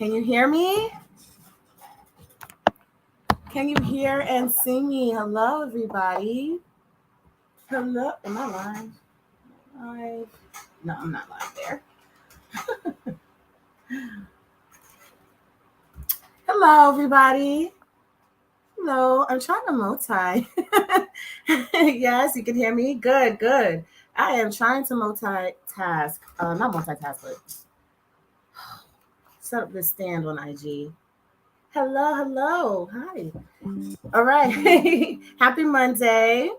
Can you hear me? Can you hear and see me? Hello, everybody. Hello. Am I live? No, I'm not live there. Hello, everybody. Hello. I'm trying to multi. Yes, you can hear me? Good, good. I am trying to multitask. Not multitask, but set up this stand on IG. Hello, hello. Hi. All right. Happy Monday.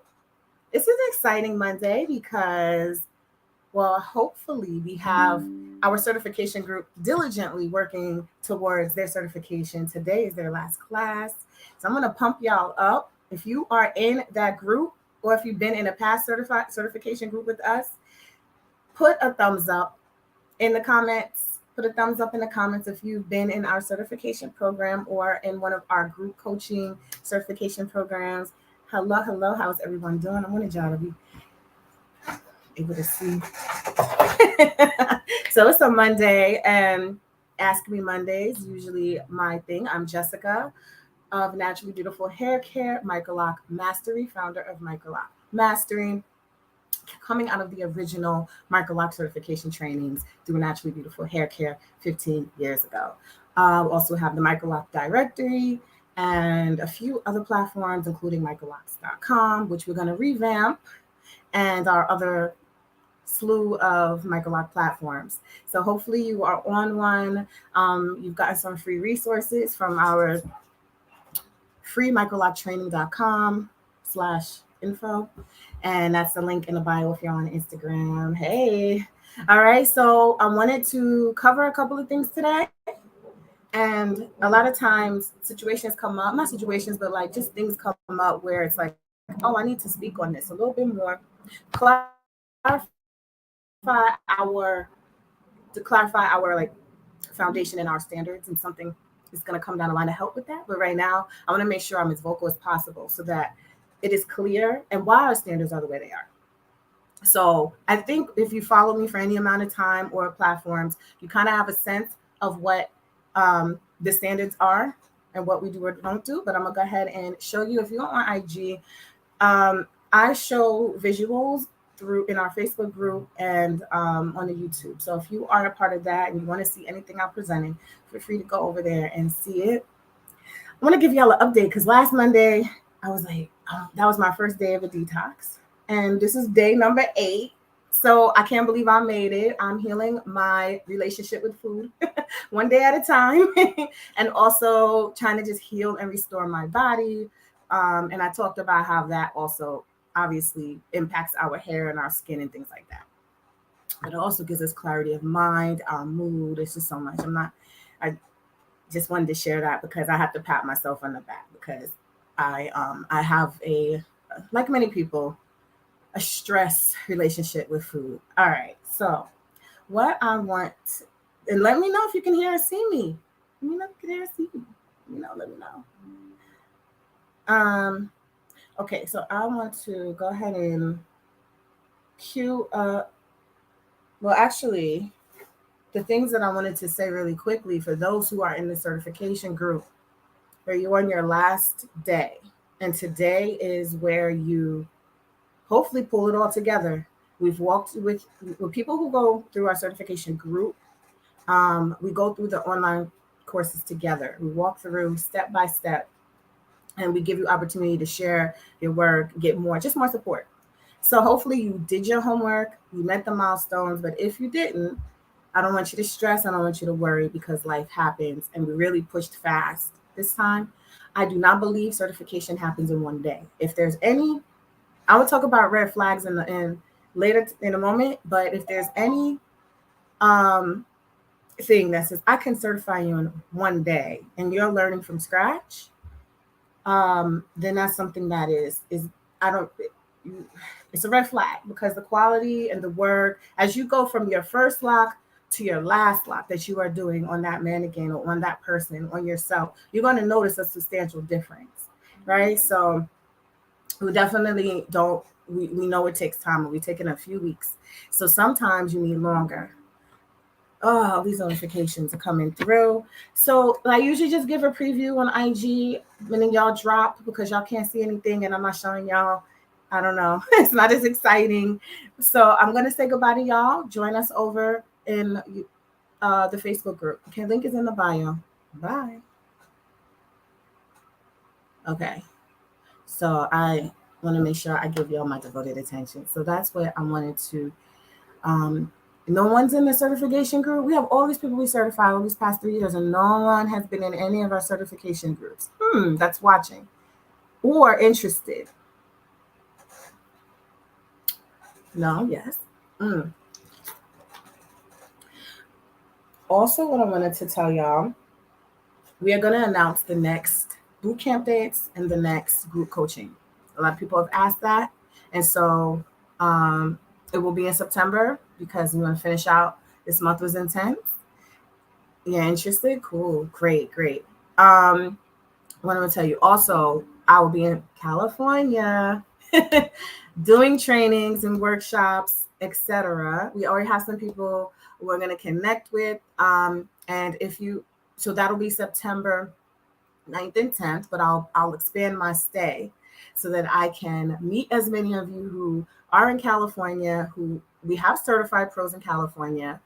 This is an exciting Monday because, well, hopefully we have our certification group diligently working towards their certification. Today is their last class. So I'm going to pump y'all up. If you are in that group or if you've been in a past certification group with us, put a thumbs up in the comments. Put a thumbs up in the comments if you've been in our certification program or in one of our group coaching certification programs. Hello, hello. How's everyone doing? I wanted y'all to be able to see So it's a Monday, and Ask Me Mondays, usually my thing. I'm Jessica of Naturally Beautiful Hair Care, Microloc Mastery, founder of Microloc Mastering, coming out of the original Microloc certification trainings through Naturally Beautiful Hair Care 15 years ago. Also have the Microloc directory and a few other platforms, including microlocs.com, which we're going to revamp, and our other slew of Microloc platforms. So hopefully you are on one. You've gotten some free resources from our free microloctraining.com/info. And that's the link in the bio if you're on Instagram. Hey. All right. So I wanted to cover a couple of things today. And a lot of times situations come up, not situations, but like just things come up where it's like, oh, I need to speak on this a little bit more. Clarify our like foundation and our standards, and something is going to come down the line to help with that. But right now, I want to make sure I'm as vocal as possible so that it is clear and why our standards are the way they are. So I think if you follow me for any amount of time or platforms, you kind of have a sense of what the standards are and what we do or don't do. But I'm gonna go ahead and show you. If you're on IG, I show visuals through in our Facebook group and on the YouTube. So if you are a part of that and you want to see anything I'm presenting, feel free to go over there and see it. I want to give y'all an update because last Monday I was like, oh, that was my first day of a detox, and this is day number 8. So I can't believe I made it. I'm healing my relationship with food one day at a time, and also trying to just heal and restore my body. And I talked about how that also obviously impacts our hair and our skin and things like that. But it also gives us clarity of mind, our mood. It's just so much. I just wanted to share that because I have to pat myself on the back because I have like many people, a stress relationship with food. All right. So what I want, and let me know if you can hear or see me. Let me know if you can hear or see me. Let me know. Okay, so I want to go ahead and cue up. Well, actually, the things that I wanted to say really quickly for those who are in the certification group, where you're on your last day, and today is where you hopefully pull it all together. We've walked with people who go through our certification group. We go through the online courses together. We walk through step by step, and we give you opportunity to share your work, get more support. So hopefully you did your homework, you met the milestones, but if you didn't, I don't want you to stress, I don't want you to worry because life happens, and we really pushed fast this time. I do not believe certification happens in one day. If there's any, I will talk about red flags in later in a moment, but if there's any thing that says I can certify you in one day and you're learning from scratch, then that's something that is it's a red flag, because the quality and the work as you go from your first lock to your last lock that you are doing on that mannequin or on that person, on yourself, you're going to notice a substantial difference, right? So we definitely don't, we know it takes time, and we take it a few weeks. So sometimes you need longer. Oh, these notifications are coming through. So I usually just give a preview on IG when y'all drop, because y'all can't see anything and I'm not showing y'all. I don't know. It's not as exciting. So I'm going to say goodbye to y'all. Join us over in the Facebook group. Okay, link is in the bio. Bye. Okay. So I want to make sure I give y'all my devoted attention. So that's what I wanted to no one's in the certification group. We have all these people we certified over these past 3 years, and no one has been in any of our certification groups. That's watching or interested. No, yes. Also, what I wanted to tell y'all, we are going to announce the next boot camp dates and the next group coaching. A lot of people have asked that. And so it will be in September because we want to finish out. This month was intense. Yeah, interested? Cool. Great. What I'm going to tell you also, I will be in California doing trainings and workshops etc. We already have some people we're going to connect with. And so that'll be September 9th and 10th, but I'll expand my stay so that I can meet as many of you who are in California, who we have certified pros in California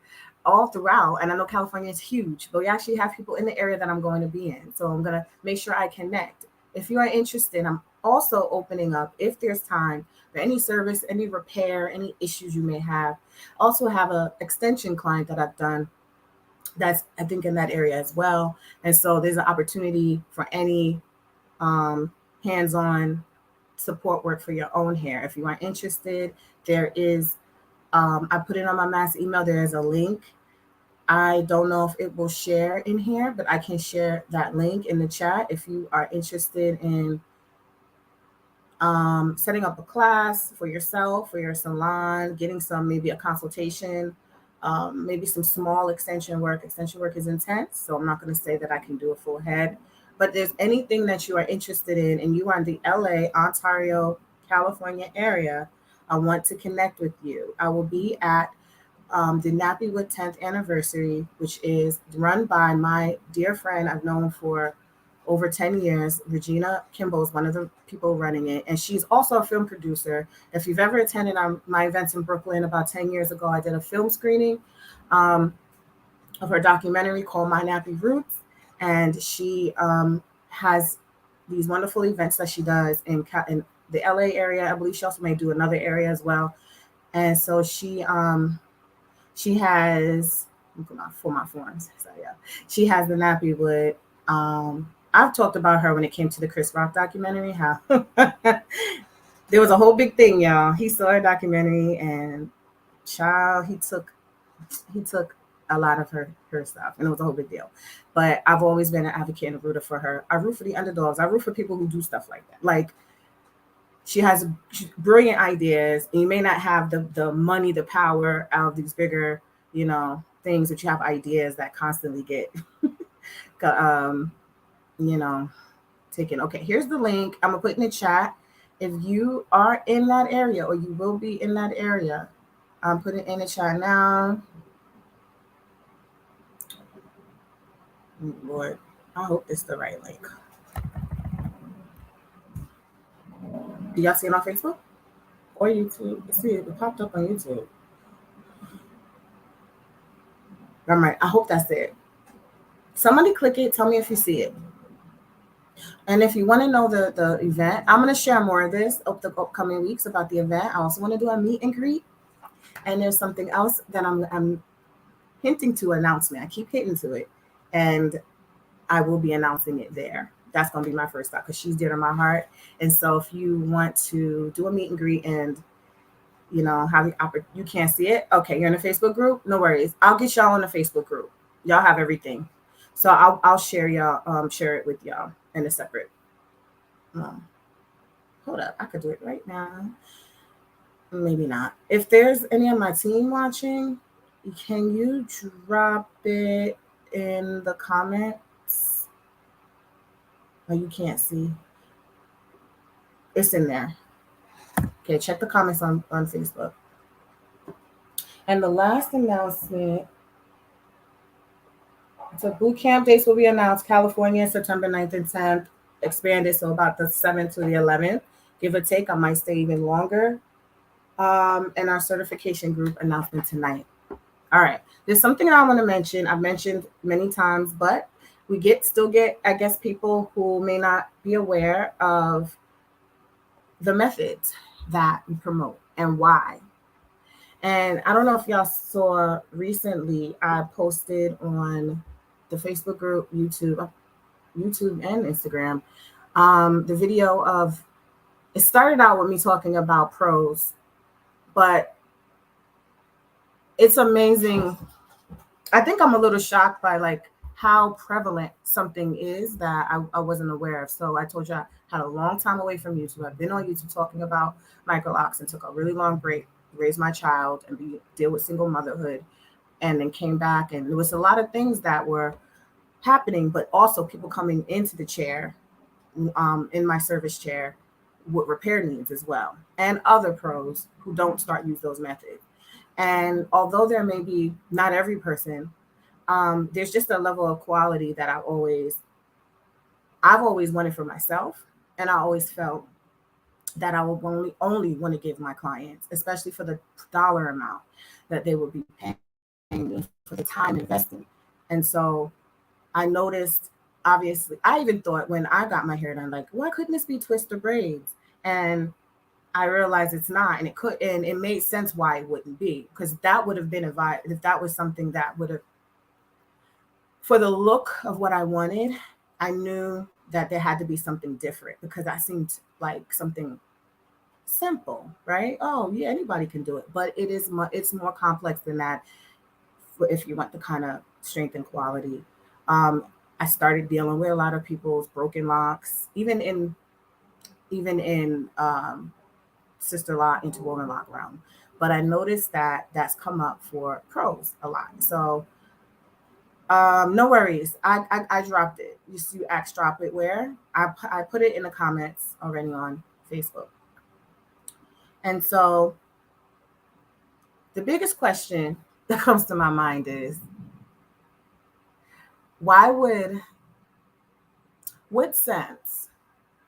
all throughout. And I know California is huge, but we actually have people in the area that I'm going to be in. So I'm going to make sure I connect. If you are interested, I'm also opening up, if there's time, for any service, any repair, any issues you may have. Also have a extension client that I've done that's I think in that area as well. And so there's an opportunity for any hands-on support work for your own hair. If you are interested, there is I put it on my mass email. There is a link. I don't know if it will share in here, but I can share that link in the chat if you are interested in setting up a class for yourself, for your salon, getting maybe a consultation, maybe some small extension work. Extension work is intense, so I'm not going to say that I can do a full head, but there's anything that you are interested in and you are in the LA, Ontario, California area, I want to connect with you. I will be at the Nappywood 10th anniversary, which is run by my dear friend I've known for over 10 years. Regina Kimball is one of the people running it, and she's also a film producer. If you've ever attended my events in Brooklyn about 10 years ago, I did a film screening of her documentary called My Nappy Roots, and she has these wonderful events that she does in the LA area. I believe she also may do another area as well. And so she has for my forms. So yeah, she has the Nappywood. I've talked about her when it came to the Chris Rock documentary. How there was a whole big thing, y'all. He saw her documentary, and child, he took a lot of her stuff, and it was a whole big deal. But I've always been an advocate and a rooter for her. I root for the underdogs. I root for people who do stuff like that. Like, she has brilliant ideas, and you may not have the money, the power out of these bigger, things, but you have ideas that constantly get, taken. Okay, here's the link. I'm gonna put in the chat. If you are in that area, or you will be in that area, I'm putting in the chat now. Lord, I hope it's the right link. Do y'all see it on Facebook or YouTube? See, it popped up on YouTube. All right, I hope that's it. Somebody click it. Tell me if you see it. And if you want to know the event, I'm going to share more of this over the upcoming weeks about the event. I also want to do a meet and greet. And there's something else that I'm hinting to announcement. I keep hitting to it. And I will be announcing it there. That's going to be my first stop because she's dear to my heart. And so if you want to do a meet and greet and, have the opportunity, you can't see it. Okay, you're in a Facebook group? No worries. I'll get y'all in a Facebook group. Y'all have everything. So I'll share it with y'all in a separate. Hold up. I could do it right now. Maybe not. If there's any of my team watching, can you drop it in the comments? Oh, you can't see. It's in there. Okay, check the comments on Facebook. And the last announcement, so boot camp dates will be announced. California, September 9th and 10th. Expanded, so about the 7th to the 11th. Give or take, I might stay even longer. And our certification group announcement tonight. All right. There's something I want to mention. I've mentioned many times, but we still get, I guess, people who may not be aware of the methods that we promote and why. And I don't know if y'all saw recently, I posted on the Facebook group, YouTube and Instagram, the video of, it started out with me talking about pros, but it's amazing. I think I'm a little shocked by how prevalent something is that I wasn't aware of. So I told you I had a long time away from YouTube. I've been on YouTube talking about Microlocs and took a really long break, raise my child and deal with single motherhood, and then came back. And there was a lot of things that were happening, but also people coming into the chair, in my service chair, with repair needs as well, and other pros who don't use those methods. And although there may be not every person, there's just a level of quality that I've always wanted for myself, and I always felt that I would only want to give my clients, especially for the dollar amount that they would be paying me for the time invested. And so I noticed, obviously, I even thought when I got my hair done, like, why couldn't this be twister braids? And I realized it's not, and it could, and it made sense why it wouldn't be, because that would have been a vibe if that was something that would have, for the look of what I wanted, I knew that there had to be something different because that seemed like something simple, right? Oh yeah, anybody can do it, but it's more complex than that. If you want the kind of strength and quality, um, I started dealing with a lot of people's broken locks, even in sister lock, interwoven lock realm. But I noticed that that's come up for pros a lot. So no worries. I dropped it. You asked drop it where? I put it in the comments already on Facebook. And so the biggest question that comes to my mind is, why what sense,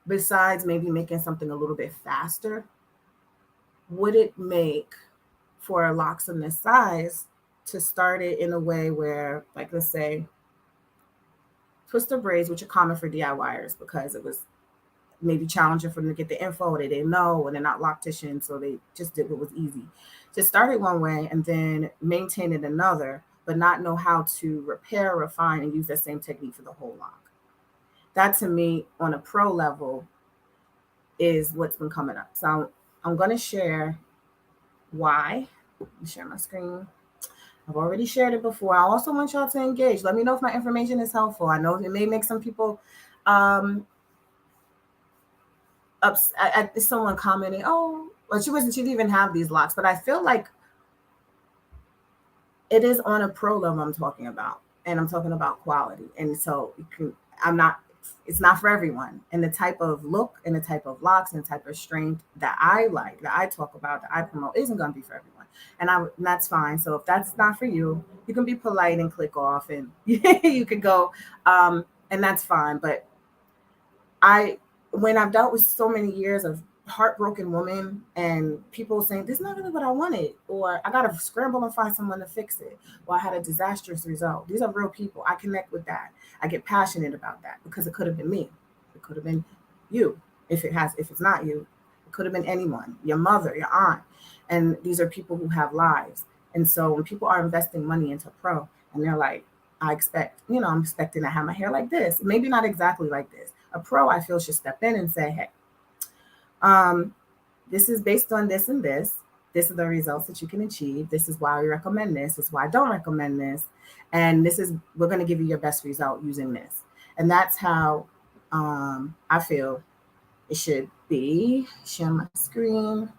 besides maybe making something a little bit faster, would it make for locks in this size to start it in a way where, like, let's say, twister braids, which are common for DIYers because it was maybe challenging for them to get the info, they didn't know, and they're not locticians, so they just did what was easy. To start it one way and then maintain it another, but not know how to repair, refine, and use that same technique for the whole lock. That to me, on a pro level, is what's been coming up. So I'm going to share why. Let me share my screen. I've already shared it before. I also want y'all to engage. Let me know if my information is helpful. I know it may make some people someone commenting, oh, well, she didn't even have these locks, but I feel like it is on a pro level I'm talking about, and I'm talking about quality. And so it's not for everyone. And the type of look and the type of locks and the type of strength that I like, that I talk about, that I promote, isn't going to be for everyone. And that's fine. So if that's not for you, you can be polite and click off, and you can go, and that's fine. But when I've dealt with so many years of heartbroken women and people saying, this is not really what I wanted, or I got to scramble and find someone to fix it, or I had a disastrous result. These are real people. I connect with that. I get passionate about that because it could have been me. It could have been you. If it's not you, it could have been anyone, your mother, your aunt. And these are people who have lives. And so when people are investing money into pro and they're like, I'm expecting to have my hair like this, maybe not exactly like this. A pro, I feel, should step in and say, hey, this is based on this and this. This are the results that you can achieve. This is why we recommend this. This is why I don't recommend this. And we're going to give you your best result using this. And that's how I feel it should be. Share my screen.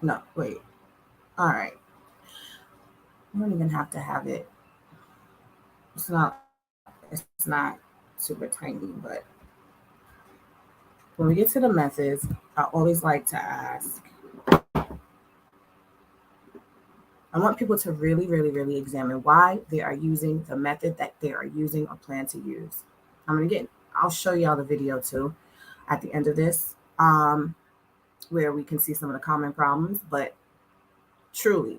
No, wait. All right. I don't even have to have it. It's not super tiny, but when we get to the methods, I always like to ask, I want people to really, really, really examine why they are using the method that they are using or plan to use. I'll show y'all the video too at the end of this, where we can see some of the common problems, but truly,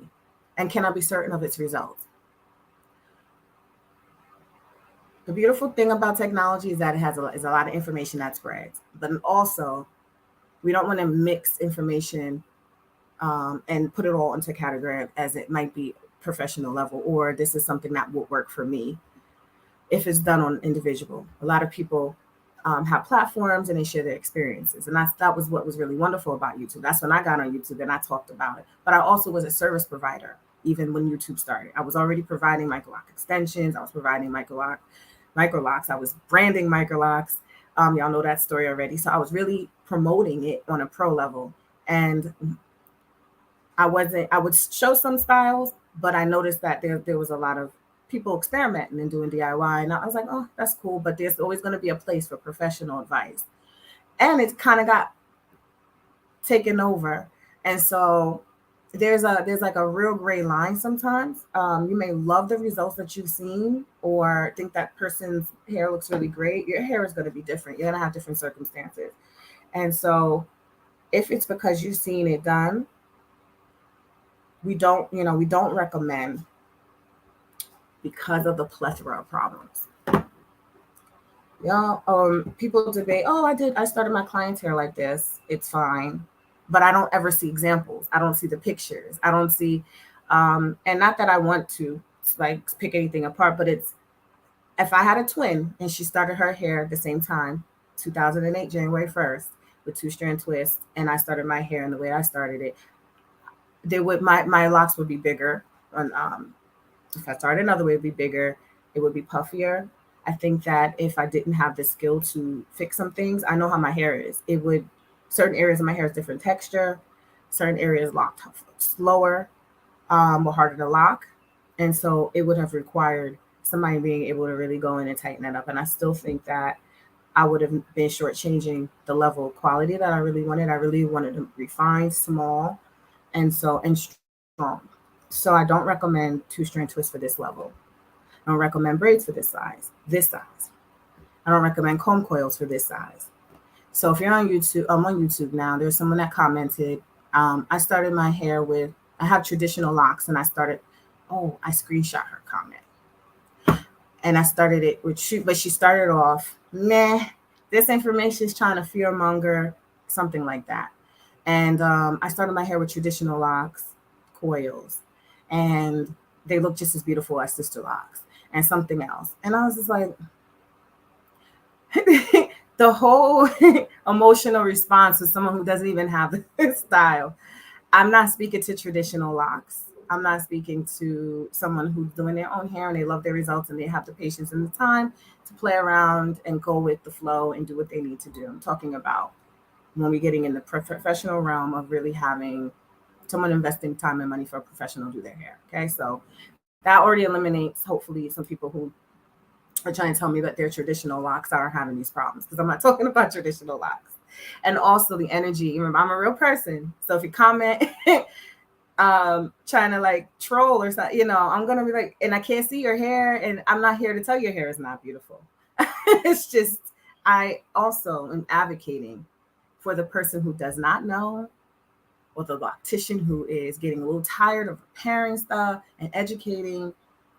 and can I be certain of its results? The beautiful thing about technology is that it has a lot of information that spreads, but also we don't want to mix information and put it all into a category as it might be professional level, or this is something that will work for me if it's done on individual. A lot of people have platforms and they share their experiences, and that was what was really wonderful about YouTube. That's when I got on YouTube and I talked about it. But I also was a service provider even when YouTube started. I was already providing Microloc extensions. I was providing Microlocs. I was branding Microlocs. Y'all know that story already. So I was really promoting it on a pro level, and I would show some styles, but I noticed that there was a lot of people experimenting and doing DIY. And I was like, oh, that's cool. But there's always going to be a place for professional advice. And it kind of got taken over. And so there's like a real gray line sometimes. You may love the results that you've seen or think that person's hair looks really great. Your hair is going to be different. You're going to have different circumstances. And so if it's because you've seen it done, we don't recommend because of the plethora of problems. Yeah, people debate, oh, I started my client's hair like this. It's fine. But I don't ever see examples. I don't see the pictures. I don't see, and not that I want to like pick anything apart, but it's, if I had a twin and she started her hair at the same time, 2008, January 1st, with 2-strand twists, and I started my hair in the way I started it, my locks would be bigger. And if I started another way, it would be bigger. It would be puffier. I think that if I didn't have the skill to fix some things, I know how my hair is. Certain areas of my hair is different texture. Certain areas locked slower, or harder to lock. And so it would have required somebody being able to really go in and tighten that up. And I still think that I would have been shortchanging the level of quality that I really wanted. I really wanted to refine, small, and strong. So I don't recommend 2-strand twists for this level. I don't recommend braids for this size. I don't recommend comb coils for this size. So if you're on YouTube, I'm on YouTube now. There's someone that commented. I started my hair I have traditional locks, and I screenshot her comment. And I started it with but she started off, this information is trying to fearmonger, something like that. And I started my hair with traditional locks, coils, and they look just as beautiful as sister locks and something else. And I was just like, the whole emotional response to someone who doesn't even have the style. I'm not speaking to traditional locks. I'm not speaking to someone who's doing their own hair and they love their results and they have the patience and the time to play around and go with the flow and do what they need to do. I'm talking about when we're getting in the professional realm of really having someone investing time and money for a professional to do their hair. Okay, so that already eliminates, hopefully, some people who are trying to tell me that their traditional locks are having these problems, because I'm not talking about traditional locks. And also the energy. Remember, I'm a real person. So if you comment trying to like troll or something, I'm going to be like, and I can't see your hair, and I'm not here to tell your hair is not beautiful. It's just, I also am advocating for the person who does not know, or the loctician who is getting a little tired of repairing stuff and educating.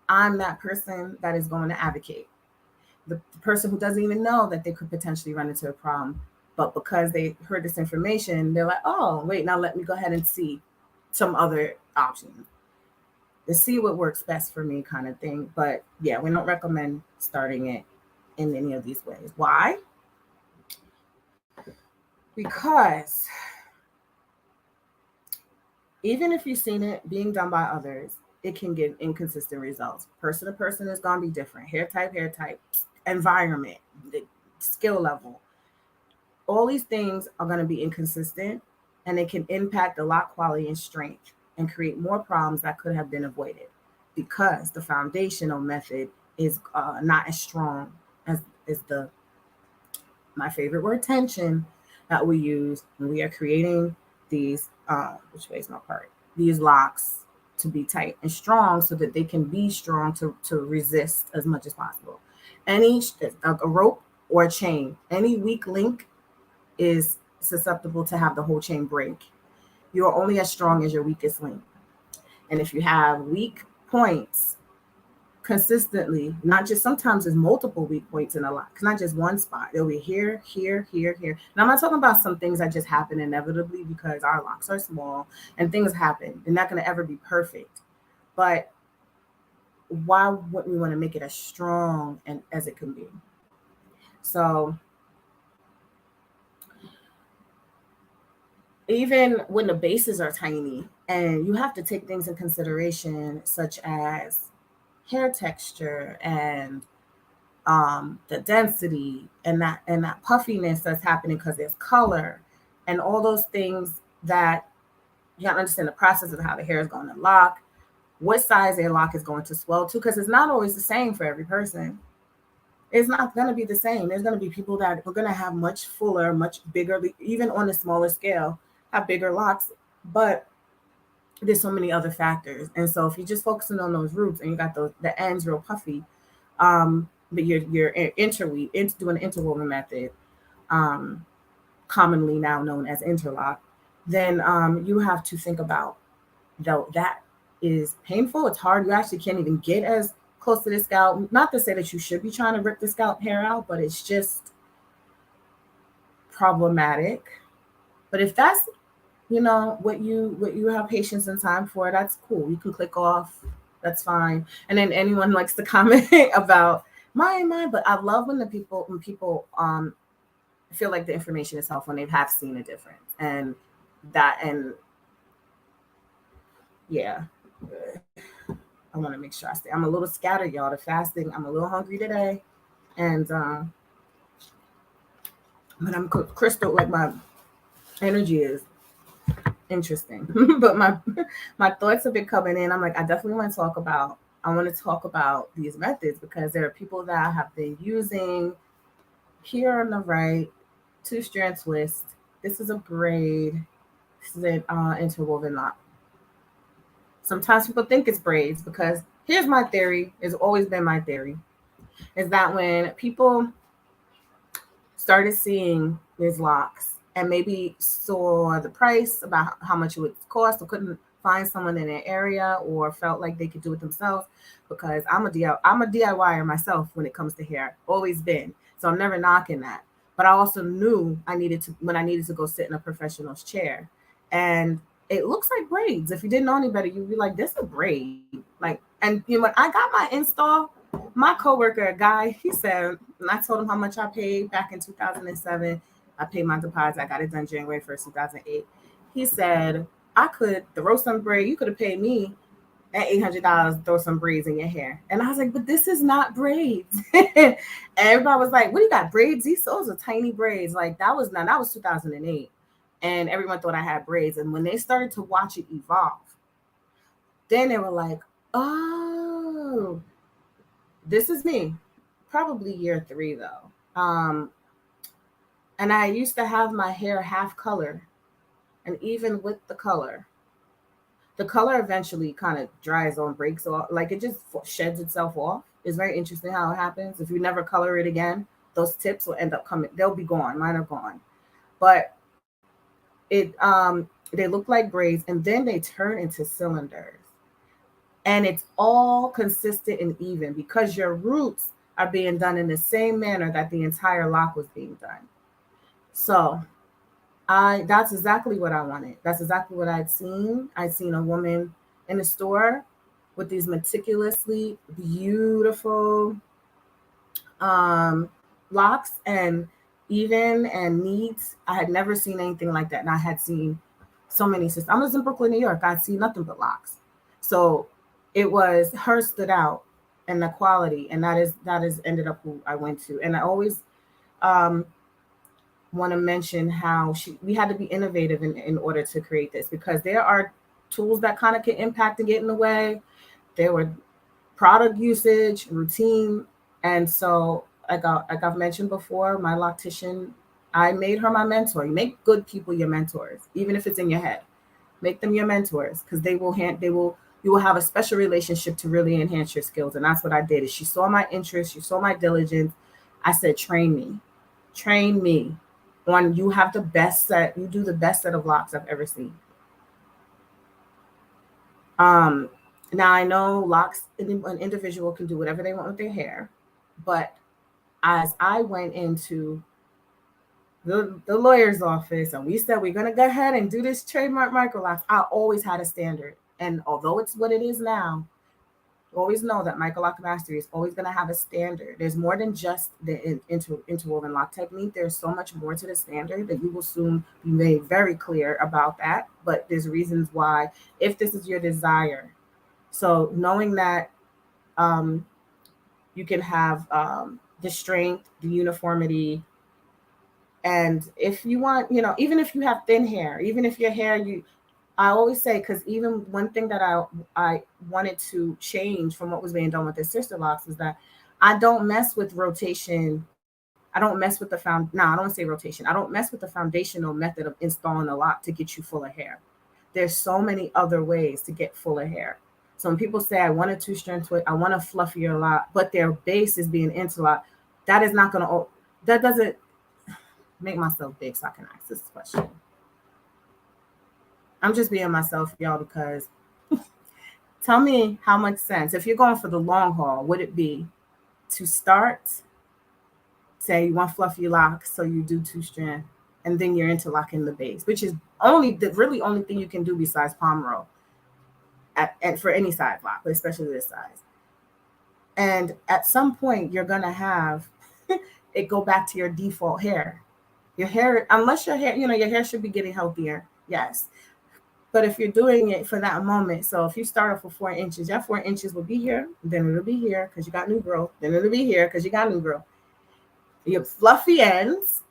I'm that person that is going to advocate. The person who doesn't even know that they could potentially run into a problem, but because they heard this information, they're like, oh, wait, now let me go ahead and see some other options to see what works best for me, kind of thing. But yeah, we don't recommend starting it in any of these ways. Why? Because even if you've seen it being done by others, it can give inconsistent results. Person to person is going to be different. Hair type, environment, skill level. All these things are going to be inconsistent, and it can impact the lock quality and strength and create more problems that could have been avoided because the foundational method is not as strong as my favorite word, tension, that we use when we are creating these, which way is my part, these locks to be tight and strong so that they can be strong to resist as much as possible. A rope or a chain, any weak link is susceptible to have the whole chain break. You are only as strong as your weakest link. And if you have weak points consistently, not just, sometimes there's multiple weak points in a lock. It's not just one spot. It'll be here, here, here, here. And I'm not talking about some things that just happen inevitably because our locks are small and things happen. They're not going to ever be perfect. But why wouldn't we want to make it as strong and as it can be? So even when the bases are tiny, and you have to take things in consideration, such as hair texture and the density and that puffiness that's happening because there's color and all those things, that you got to understand the process of how the hair is going to lock, what size their lock is going to swell to, because it's not always the same for every person. It's not going to be the same. There's going to be people that are going to have much fuller, much bigger, even on a smaller scale, have bigger locks. But there's so many other factors. And so if you're just focusing on those roots and you got the ends real puffy, but you're doing the interwoven method, um, commonly now known as interlock, then you have to think about, though, that is painful. It's hard. You actually can't even get as close to the scalp. Not to say that you should be trying to rip the scalp hair out, but it's just problematic. But if that's what you have patience and time for, that's cool. You can click off. That's fine. And then anyone likes to comment about mine, but I love when people feel like the information is helpful when they have seen a difference. And yeah, I want to make sure I stay. I'm a little scattered, y'all. The fasting, I'm a little hungry today, and but I'm crystal. Like, my energy is interesting, but my thoughts have been coming in. I'm like, I definitely want to talk about. I want to talk about these methods because there are people that have been using. Here on the right, 2-strand twist. This is a braid. This is an interwoven lock. Sometimes people think it's braids because here's my theory. It's always been my theory, is that when people started seeing these locks and maybe saw the price, about how much it would cost, or couldn't find someone in their area, or felt like they could do it themselves, because I'm a DIYer myself when it comes to hair, always been. So I'm never knocking that. But I also knew when I needed to go sit in a professional's chair. And it looks like braids. If you didn't know any better, you'd be like, this is a braid. Like, and when I got my install, my coworker, a guy, he said, and I told him how much I paid back in 2007. I paid my deposit. I got it done January 1st, 2008. He said, I could throw some braid. You could have paid me at $800, throw some braids in your hair. And I was like, but this is not braids. And everybody was like, what do you got, braids? Those are tiny braids. Like, that was 2008. And everyone thought I had braids. And when they started to watch it evolve, then they were like, oh, this is me. Probably year 3 though. And I used to have my hair half color. And even with the color eventually kind of dries on, breaks off. Like, it just sheds itself off. It's very interesting how it happens. If you never color it again, those tips will end up coming. They'll be gone. Mine are gone. But they look like braids, and then they turn into cylinders. And it's all consistent and even because your roots are being done in the same manner that the entire lock was being done. So that's exactly what I wanted. That's exactly what I'd seen. I'd seen a woman in the store with these meticulously beautiful locks, and even and neat. I had never seen anything like that. And I had seen so many sisters. I was in Brooklyn, New York. I'd seen nothing but locks. So it was, her stood out, and the quality. And that is ended up who I went to. And I always want to mention how we had to be innovative in order to create this, because there are tools that kind of can impact and get in the way. There were product usage, routine. And so, like I've mentioned before, my loctician, I made her my mentor. You make good people your mentors, even if it's in your head. Make them your mentors, because you will have a special relationship to really enhance your skills. And that's what I did. Is she saw my interest, she saw my diligence. I said, train me. You have the best set. You do the best set of locks I've ever seen. Now I know locks, an individual can do whatever they want with their hair, but as I went into the lawyer's office and we said we're going to go ahead and do this trademark Microloc, I always had a standard. And although it's what it is now, always know that Microloc Mastery is always going to have a standard. There's more than just the interwoven lock technique. There's so much more to the standard that you will soon be made very clear about that. But there's reasons why, if this is your desire. So knowing that you can have the strength, the uniformity, and if you want, even if you have thin hair, even if your hair, I always say, because even one thing that I wanted to change from what was being done with the sister locks is that I don't mess with rotation. I don't mess with the I don't want to say rotation. I don't mess with the foundational method of installing a lock to get you full of hair. There's so many other ways to get full of hair. So when people say I want a two-strand twist, I want a fluffier lock, but their base is being interlocked, that is not going to. That doesn't make myself big, so I can ask this question. I'm just being myself, y'all, because tell me how much sense, if you're going for the long haul, would it be to start, say you want fluffy locks, so you do two-strand, and then you're interlocking the base, which is only the really only thing you can do besides palm roll at for any side lock, but especially this size. And at some point, you're gonna have it go back to your default hair. Your hair, unless your hair, your hair should be getting healthier. Yes. But if you're doing it for that moment, so if you start off with 4 inches, that 4 inches will be here, then it'll be here because you got new growth, then it'll be here because you got new growth. You have fluffy ends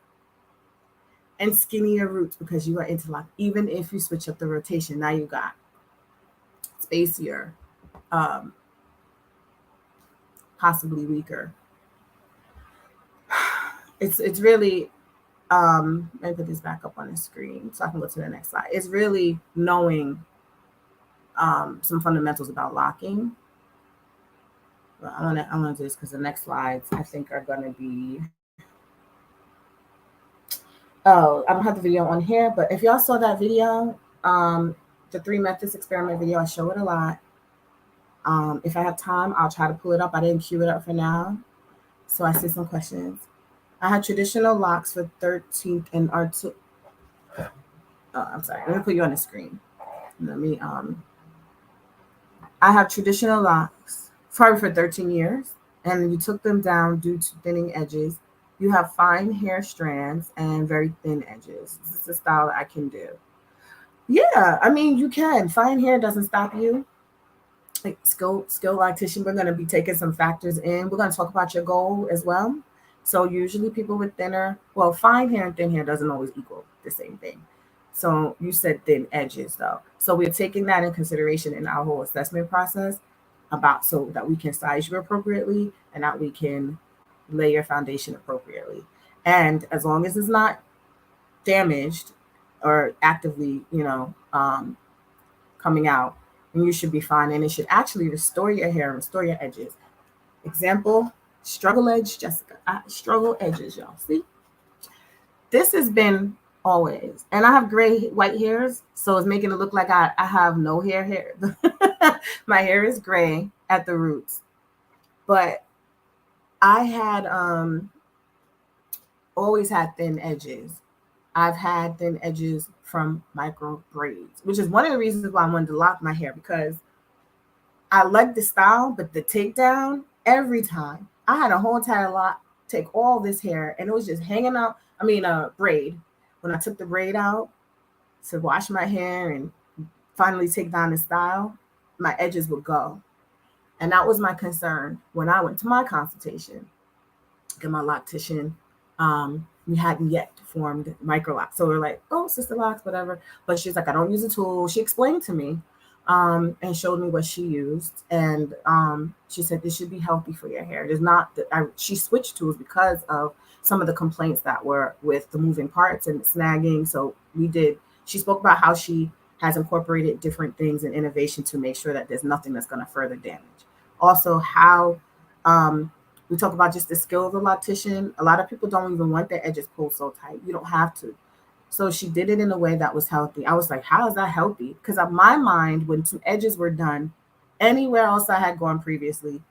and skinnier roots because you are interlocked. Even if you switch up the rotation, now you got spacier, um, possibly weaker. It's really let me put this back up on the screen so I can go to the next slide. It's really knowing some fundamentals about locking. Well, I want to do this because the next slides I think are going to be. Oh, I don't have the video on here, but if y'all saw that video, the 3 methods experiment video, I show it a lot. If I have time, I'll try to pull it up. I didn't queue it up for now, so I see some questions. I had traditional locks for 13th and R2. Oh, I'm sorry. Let me put you on the screen. Let me. I have traditional locks probably for 13 years, and you took them down due to thinning edges. You have fine hair strands and very thin edges. This is the style that I can do. Yeah, I mean, you can. Fine hair doesn't stop you. Like skill loctician, we're going to be taking some factors in. We're going to talk about your goal as well. So usually people with thinner, well, fine hair and thin hair doesn't always equal the same thing. So you said thin edges though. So we're taking that in consideration in our whole assessment process about so that we can size you appropriately and that we can lay your foundation appropriately. And as long as it's not damaged or actively, coming out, and you should be fine. And it should actually restore your hair, restore your edges. Example, struggle edge, Jessica. Struggle edges, y'all. See? This has been always. And I have gray, white hairs, so it's making it look like I have no hair. My hair is gray at the roots. But I had always had thin edges. I've had thin edges from micro braids, which is one of the reasons why I wanted to lock my hair, because I like the style, but the takedown, every time I had a whole entire lot, take all this hair and it was just hanging out. I mean, braid. When I took the braid out to wash my hair and finally take down the style, my edges would go. And that was my concern when I went to my consultation, get my loctician. We hadn't yet formed Microloc. So we're like, oh, sister locks, whatever. But she's like, I don't use a tool. She explained to me and showed me what she used. And she said, this should be healthy for your hair. It is not that she switched tools because of some of the complaints that were with the moving parts and snagging. So she spoke about how she has incorporated different things and innovation to make sure that there's nothing that's going to further damage. Also, how we talk about just the skill of the loctician. A lot of people don't even want their edges pulled so tight. You don't have to. So she did it in a way that was healthy. I was like, how is that healthy? Because in my mind, when some edges were done, anywhere else I had gone previously,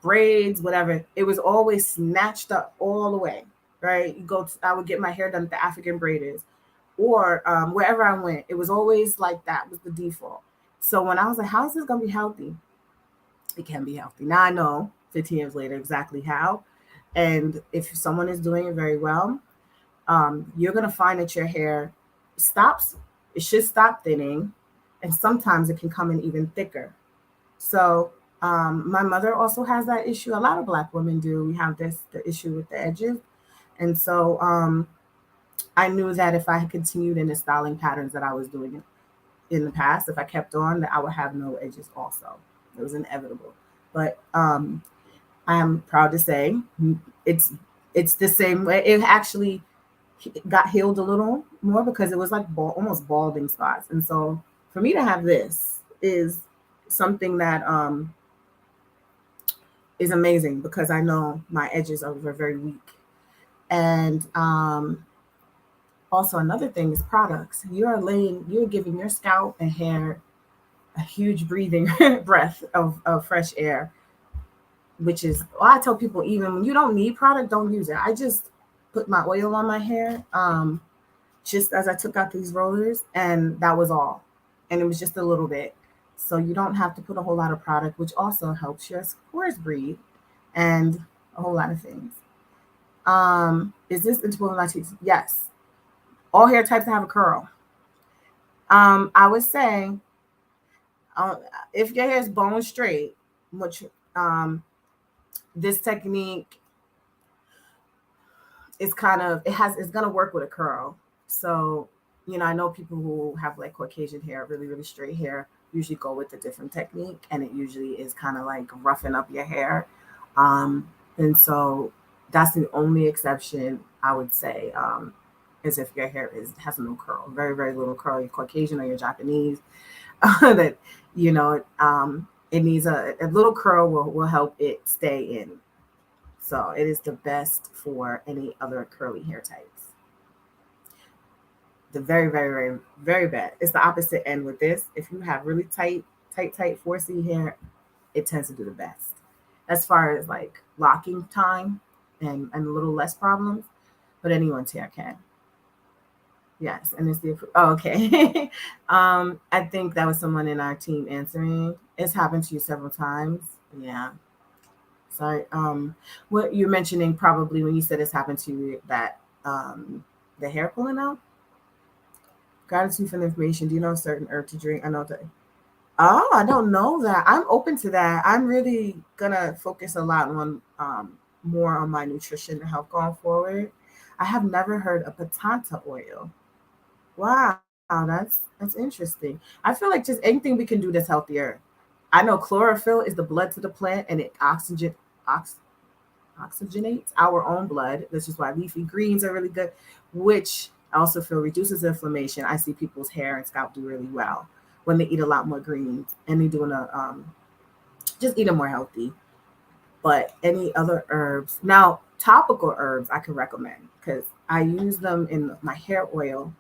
braids, whatever, it was always snatched up all the way, right? I would get my hair done at the African braiders or wherever I went. It was always like that was the default. So when I was like, how is this going to be healthy? It can be healthy. Now I know 15 years later exactly how. And if someone is doing it very well, you're going to find that your hair it should stop thinning. And sometimes it can come in even thicker. So my mother also has that issue. A lot of Black women do. We have the issue with the edges. And so I knew that if I had continued in the styling patterns that I was doing, in the past, if I kept on, that I would have no edges also. It was inevitable. But I am proud to say it's it's the same way. It actually got healed a little more because it was like almost balding spots. And so for me to have this is something that is amazing because I know my edges are very weak. And also another thing is products. You're giving your scalp and hair a huge breathing breath of fresh air, which is, well, I tell people, even when you don't need product, don't use it. I just put my oil on my hair, just as I took out these rollers, and that was all. And it was just a little bit. So you don't have to put a whole lot of product, which also helps your pores breathe and a whole lot of things. Is this into my teeth? Yes. All hair types have a curl. I would say uh, if your hair is bone straight, which this technique is kind of it's gonna work with a curl. So, I know people who have like Caucasian hair, really, really straight hair, usually go with a different technique, and it usually is kind of like roughing up your hair. Um, and so that's the only exception I would say, is if your hair has no curl, very, very little curl, you're Caucasian or you're Japanese, that it needs a little curl will help it stay in. So it is the best for any other curly hair types. The very, very, very, very bad. It's the opposite end with this. If you have really tight 4C hair, it tends to do the best. As far as like locking time and a little less problems, but anyone's hair can. Yes, and it's okay. I think that was someone in our team answering. It's happened to you several times. Yeah. Sorry. What you're mentioning probably when you said it's happened to you, that the hair pulling out. Gratitude for the information. Do you know a certain herb to drink? I know that. Oh, I don't know that. I'm open to that. I'm really gonna focus a lot on more on my nutrition and health going forward. I have never heard of patanta oil. Wow, that's interesting. I feel like just anything we can do that's healthier. I know chlorophyll is the blood to the plant, and it ox, oxygenates our own blood. This is why leafy greens are really good, which I also feel reduces inflammation. I see people's hair and scalp do really well when they eat a lot more greens and they're doing a just eat them more healthy. But any other herbs now, topical herbs I can recommend because I use them in my hair oil,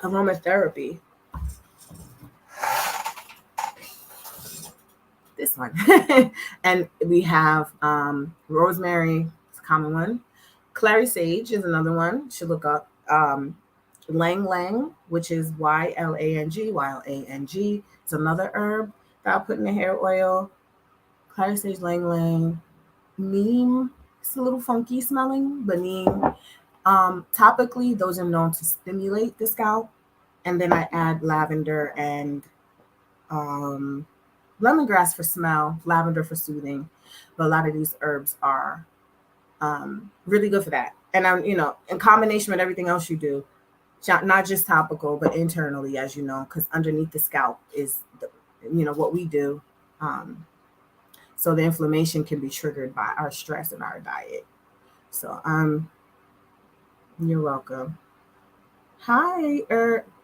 aromatherapy. This one, and we have rosemary, it's a common one. Clary sage is another one. You should look up. Lang Lang, which is Ylang. It's another herb that I'll put in the hair oil. Clary sage, Lang Lang, neem. It's a little funky smelling, but neem. Topically, those are known to stimulate the scalp, and then I add lavender and um, lemongrass for smell, lavender for soothing. But a lot of these herbs are really good for that. And I'm, in combination with everything else you do, not just topical, but internally, as you know, because underneath the scalp is what we do. Um, so the inflammation can be triggered by our stress and our diet. So you're welcome. Hi,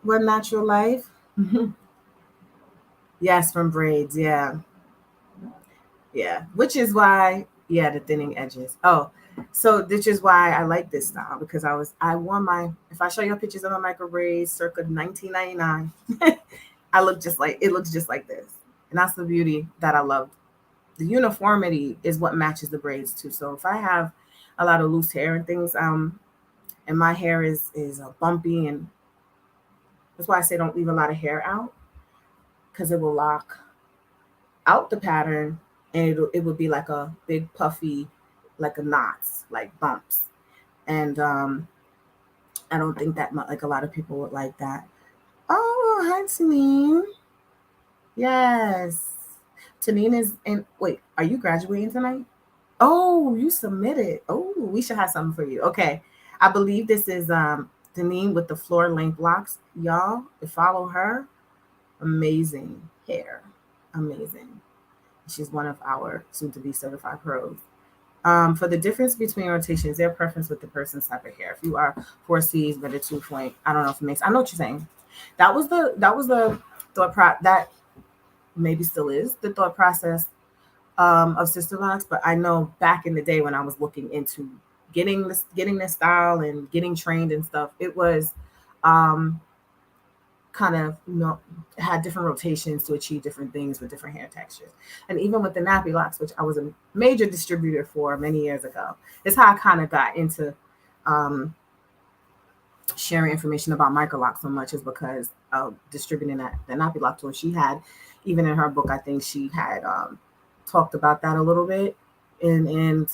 One Natural Life. Yes, from braids. Yeah. Yeah. Which is why, yeah, the thinning edges. Oh, so this is why I like this style because I wore if I show you pictures of my micro braids circa 1999, I look just like it looks just like this. And that's the beauty that I love. The uniformity is what matches the braids too. So if I have a lot of loose hair and things, and my hair is bumpy, and that's why I say don't leave a lot of hair out because it will lock out the pattern, and it would be like a big puffy, like a knots, like bumps. And I don't think that like a lot of people would like that. Oh, hi Tanine. Yes. Tanine is in, wait, are you graduating tonight? Oh, you submitted. Oh, we should have something for you. Okay. I believe this is Deneen with the floor length locks. Y'all, follow her. Amazing hair. Amazing. She's one of our soon to be certified pros. For the difference between rotations, their preference with the person's type of hair. If you are 4Cs but a 2 point, I don't know if it makes. I know what you're saying. That was the that maybe still is the thought process of sister locks. But I know back in the day when I was looking into getting this style and getting trained and stuff, it was kind of had different rotations to achieve different things with different hair textures. And even with the nappy locks, which I was a major distributor for many years ago, it's how I kind of got into sharing information about Microloc so much, is because of distributing the nappy lock tool. She had, even in her book, I think she had talked about that a little bit, and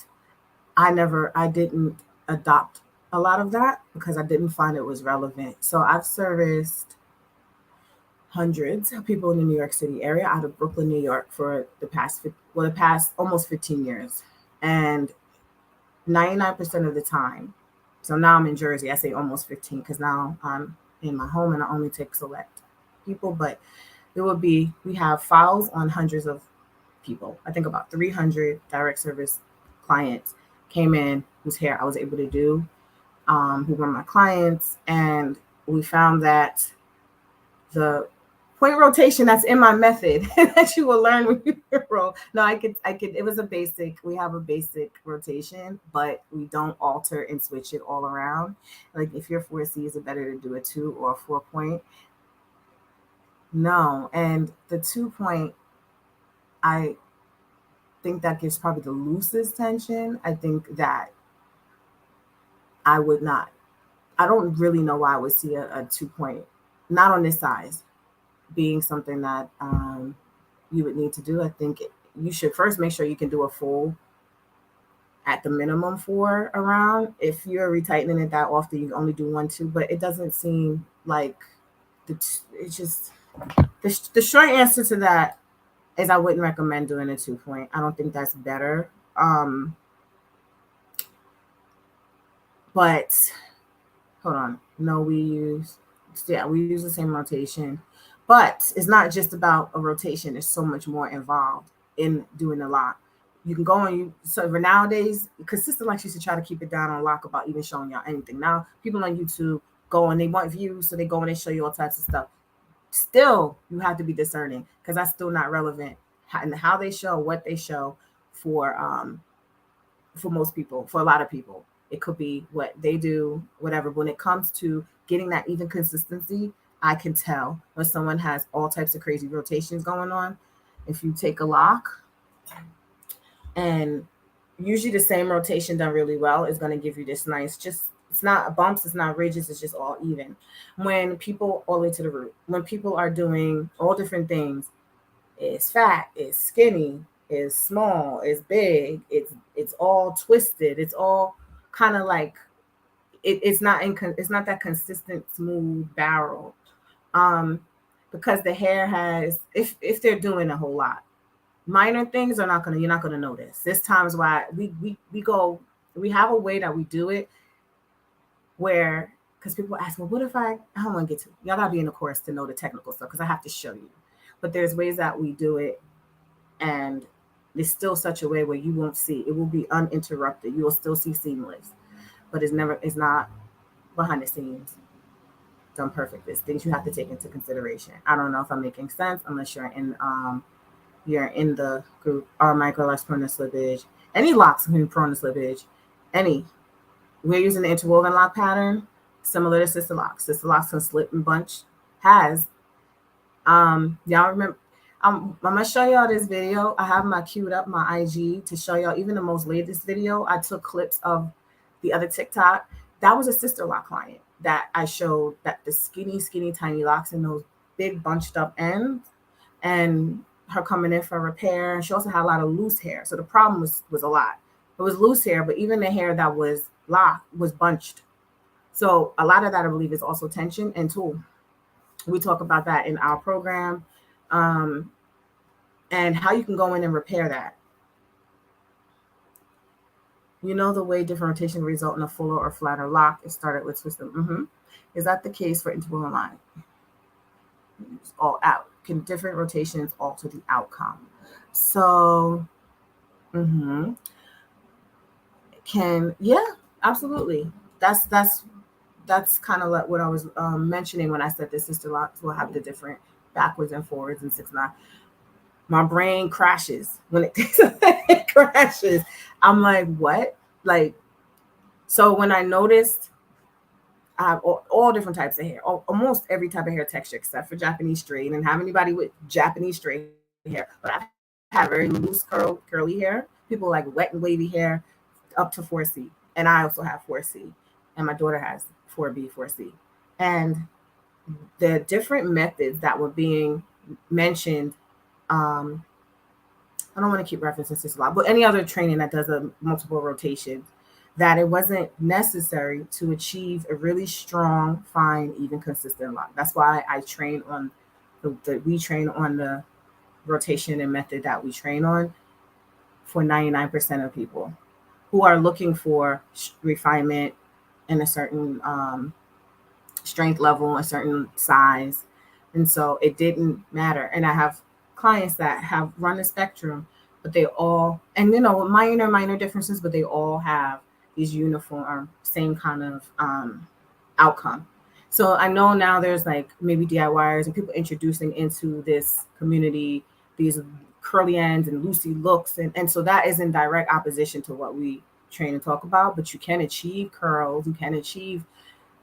I didn't adopt a lot of that because I didn't find it was relevant. So I've serviced hundreds of people in the New York City area out of Brooklyn, New York for the past almost 15 years. And 99% of the time, so now I'm in Jersey, I say almost 15 because now I'm in my home and I only take select people, but we have files on hundreds of people. I think about 300 direct service clients came in whose hair I was able to do, who were my clients. And we found that the point rotation that's in my method that you will learn when you roll. No, I could, it was we have a basic rotation, but we don't alter and switch it all around. Like if you're 4C, is it better to do a 2 or a 4 point? No. And the 2 point, I think that gives probably the loosest tension. I think that I don't really know why I would see a 2 point, not on this size, being something that you would need to do. I think you should first make sure you can do a full, at the minimum 4 around. If you're retightening it that often, you only do 1, 2, but it doesn't seem like it's just the short answer to that is I wouldn't recommend doing a 2 point. I don't think that's better. But hold on. No, we use the same rotation. But it's not just about a rotation. There's so much more involved in doing a lock. You can go on so nowadays, because Sister Lex used to try to keep it down on lock about even showing y'all anything. Now people on YouTube go and they want views, so they go and they show you all types of stuff. Still, you have to be discerning because that's still not relevant. And how they show, what they show for most people, for a lot of people. It could be what they do, whatever. When it comes to getting that even consistency, I can tell when someone has all types of crazy rotations going on. If you take a lock, and usually the same rotation done really well is going to give you this nice, it's not bumps, it's not ridges, it's just all even. When people, all the way to the root, when people are doing all different things, it's fat, it's skinny, it's small, it's big, it's all twisted, it's all kind of like it's not that consistent smooth barrel, because the hair has, if they're doing a whole lot, minor things you're not gonna notice. This time is why we have a way that we do it where, because people ask, well, what if I don't want to get to, y'all gotta be in the course to know the technical stuff because I have to show you. But there's ways that we do it, and it's still such a way where you won't see, it will be uninterrupted. You will still see seamless, but it's not behind the scenes done perfect. There's things you have to take into consideration. I don't know if I'm making sense unless you're in the group or Microloc prone to slippage. Any locks can be prone to slippage. We're using the interwoven lock pattern, similar to sister locks. Sister locks can slip and bunch. Y'all remember? I'm gonna show y'all this video. I have my queued up my IG to show y'all even the most latest video. I took clips of the other TikTok. That was a sister lock client that I showed, that the skinny tiny locks and those big bunched up ends, and her coming in for repair. She also had a lot of loose hair. So the problem was a lot. It was loose hair, but even the hair that was locked was bunched. So a lot of that, I believe, is also tension and tool. We talk about that in our program, and how you can go in and repair that. You know the way different rotation result in a fuller or flatter lock. It started with twisting. Is that the case for interval line? It's all out. Can different rotations alter the outcome? So, yeah, absolutely. That's kind of like what I was mentioning when I said the sister locks will have the different backwards and forwards and 6-9. My brain crashes when it crashes. I'm like, what? Like, so when I noticed I have all different types of hair, almost every type of hair texture except for Japanese straight, and have anybody with Japanese straight hair, but I've had very loose curly hair. People like wet and wavy hair up to 4C, and I also have 4C, and my daughter has 4B, 4C, and the different methods that were being mentioned. I don't want to keep referencing this a lot, but any other training that does a multiple rotations, that it wasn't necessary to achieve a really strong, fine, even consistent lock. That's why I train on we train on the rotation and method that we train on for 99% of people who are looking for refinement in a certain strength level, a certain size. And so it didn't matter. And I have clients that have run the spectrum, but they all, and minor differences, but they all have these uniform, same kind of outcome. So I know now there's like maybe DIYers and people introducing into this community these curly ends and loosey looks. And so that is in direct opposition to what we train and talk about, but you can achieve curls, you can achieve,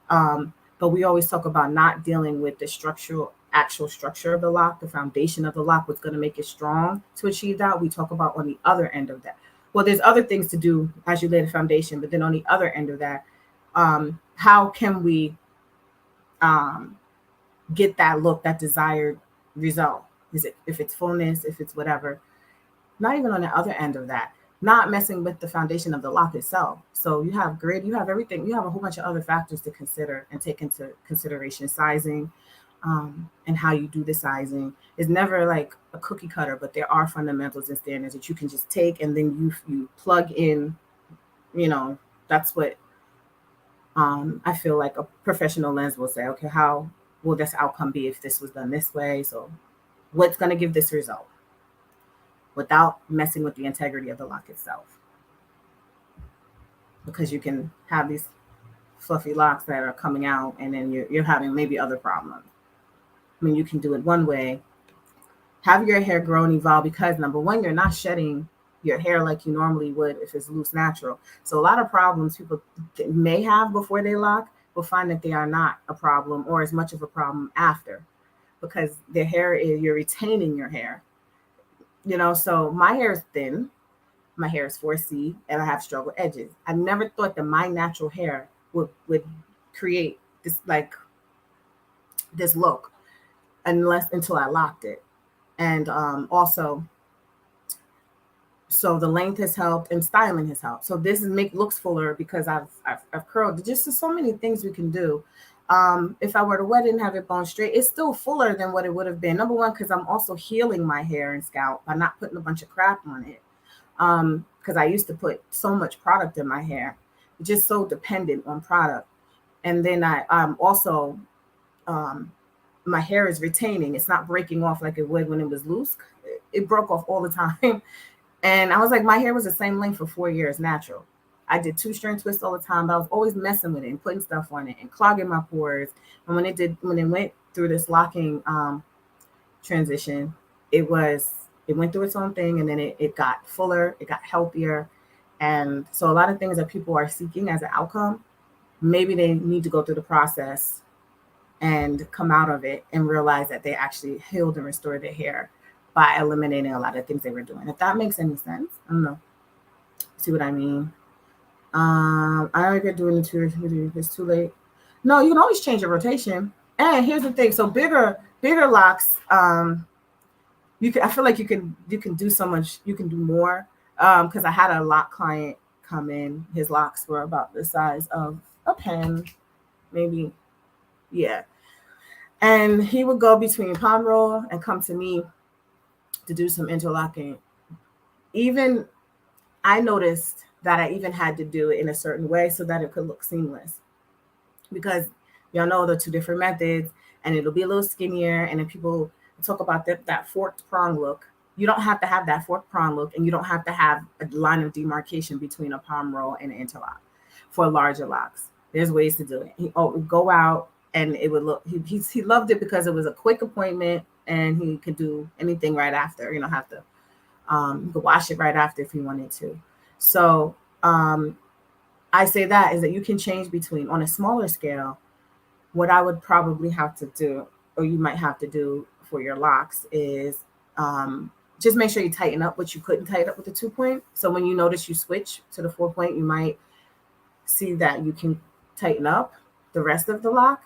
but we always talk about not dealing with the actual structure of the lock, the foundation of the lock, what's going to make it strong to achieve that. We talk about on the other end of that. Well, there's other things to do as you lay the foundation, but then on the other end of that, how can we get that look, that desired result? Is it if it's fullness, if it's whatever? Not even on the other end of that, not messing with the foundation of the lock itself. So you have grid, you have everything, you have a whole bunch of other factors to consider and take into consideration. Sizing, and how you do the sizing is never like a cookie cutter, but there are fundamentals and standards that you can just take and then you plug in. That's what I feel like a professional lens will say. Okay, how will this outcome be if this was done this way? So what's going to give this result without messing with the integrity of the lock itself? Because you can have these fluffy locks that are coming out and then you're having maybe other problems. I mean, you can do it one way, have your hair grow and evolve, because number one, you're not shedding your hair like you normally would if it's loose natural. So a lot of problems people may have before they lock will find that they are not a problem or as much of a problem after, because their hair you're retaining your hair. So my hair is thin, my hair is 4C, and I have struggle edges. I never thought that my natural hair would create this look until I locked it. And also, so the length has helped and styling has helped. So this looks fuller because I've curled. Just so many things we can do. If I were to wet it and have it bone straight, it's still fuller than what it would have been. Number one, because I'm also healing my hair and scalp by not putting a bunch of crap on it. Because I used to put so much product in my hair, just so dependent on product. And then I'm also, my hair is retaining. It's not breaking off like it would when it was loose. It broke off all the time. And I was like, my hair was the same length for 4 years, natural. I did 2-strand twists all the time, but I was always messing with it and putting stuff on it and clogging my pores. And when it went through this locking transition, it went through its own thing, and then it got fuller, it got healthier. And so a lot of things that people are seeking as an outcome, maybe they need to go through the process and come out of it and realize that they actually healed and restored their hair by eliminating a lot of things they were doing. If that makes any sense. I don't know. See what I mean? I don't get doing the tour. It's too late. No, you can always change your rotation. And here's the thing. So bigger locks, I feel like you can do so much, you can do more. Because I had a lock client come in, his locks were about the size of a pen, maybe. Yeah. And he would go between palm roll and come to me to do some interlocking. Even I noticed that I even had to do it in a certain way so that it could look seamless. Because y'all know the two different methods, and it'll be a little skinnier. And then people talk about that forked prong look. You don't have to have that forked prong look, and you don't have to have a line of demarcation between a palm roll and an interlock for larger locks. There's ways to do it. Go out, and it would look. He loved it because it was a quick appointment, and he could do anything right after. You don't have to. You could wash it right after if you wanted to. So I say that is that you can change between, on a smaller scale. What I would probably have to do, or you might have to do for your locks, is just make sure you tighten up what you couldn't tighten up with the 2-point. So when you notice you switch to the 4-point, you might see that you can tighten up the rest of the lock.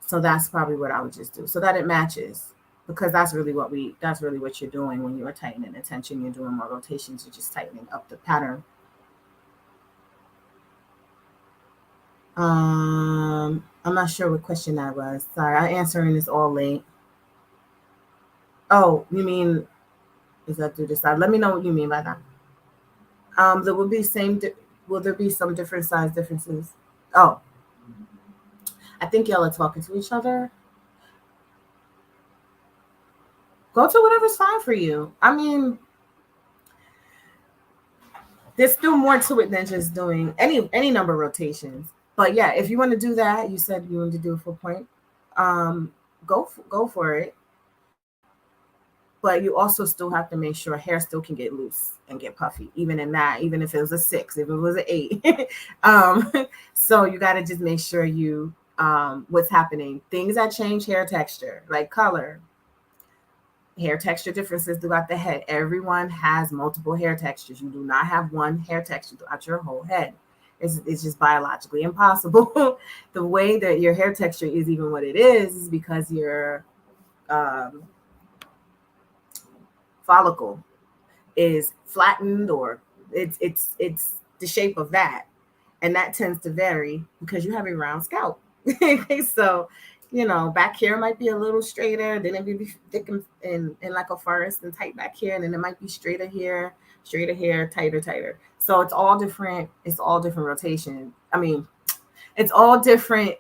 So that's probably what I would just do, so that it matches, because that's really what you're doing when you are tightening the tension. You're doing more rotations. You're just tightening up the pattern. I'm not sure what question that was. Sorry, I'm answering this all late. Oh, you mean, is that through the side? Let me know what you mean by that. There will be will there be some different size differences? Oh, I think y'all are talking to each other. Go to whatever's fine for you. I mean, there's still more to it than just doing any number of rotations. But yeah, if you want to do that, you said you wanted to do a 4-point. Go for it. But you also still have to make sure hair still can get loose and get puffy, even in that, even if it was a 6, if it was an 8. So you got to just make sure you what's happening. Things that change hair texture, like color, hair texture differences throughout the head. Everyone has multiple hair textures. You do not have one hair texture throughout your whole head. It's just biologically impossible. The way that your hair texture is even what it is because your follicle is flattened, or it's the shape of that, and that tends to vary because you have a round scalp. So back here might be a little straighter, then it be thick and like a forest and tight back here, and then it might be straighter here, tighter. So it's all different rotation. I mean, it's all different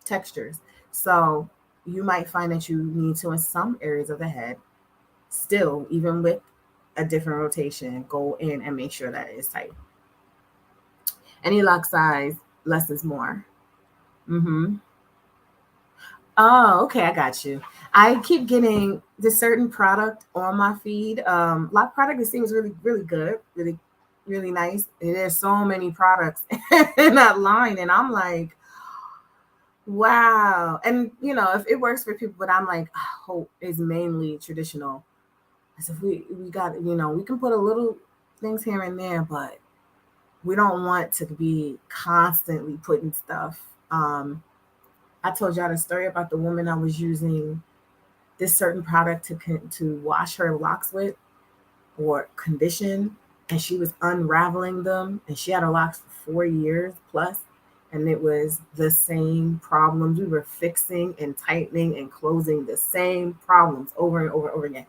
textures. So you might find that you need to, in some areas of the head, still, even with a different rotation, go in and make sure that it is tight. Any lock size, less is more. Oh, okay, I got you. I keep getting this certain product on my feed. Lock product, it seems really, really good, really, really nice. And there's so many products in that line, and I'm like, wow. And if it works for people, but I'm like, hope is mainly traditional. So if we got, we can put a little things here and there, but we don't want to be constantly putting stuff. I told y'all the story about the woman I was using this certain product to wash her locks with or condition, and she was unraveling them, and she had her locks for 4 years plus, and it was the same problems. We were fixing and tightening and closing the same problems over and over and over again.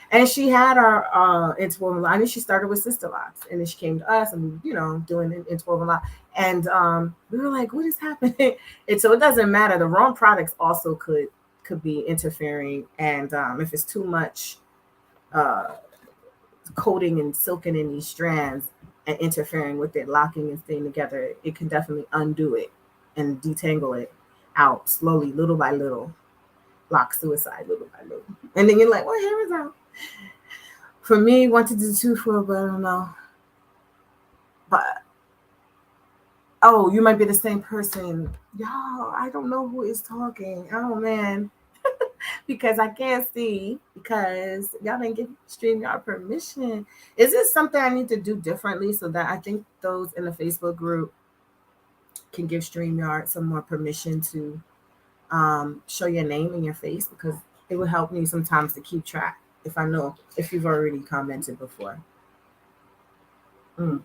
And she had our interwoven lock. I mean, she started with sister locks, and then she came to us, and doing an interwoven lock. And we were like, "What is happening?" And so it doesn't matter. The wrong products also could be interfering, and if it's too much coating and silking in these strands and interfering with it, locking and staying together, it can definitely undo it and detangle it out slowly, little by little. Lock suicide, little by little, and then you're like, "Well, hair is out." For me, 1 to 2 for, but I don't know. But oh, you might be the same person. Y'all, I don't know who is talking. Oh man. Because I can't see, because y'all didn't give StreamYard permission. Is this something I need to do differently so that I think those in the Facebook group can give StreamYard some more permission to show your name and your face? Because it would help me sometimes to keep track if I know if you've already commented before. Okay.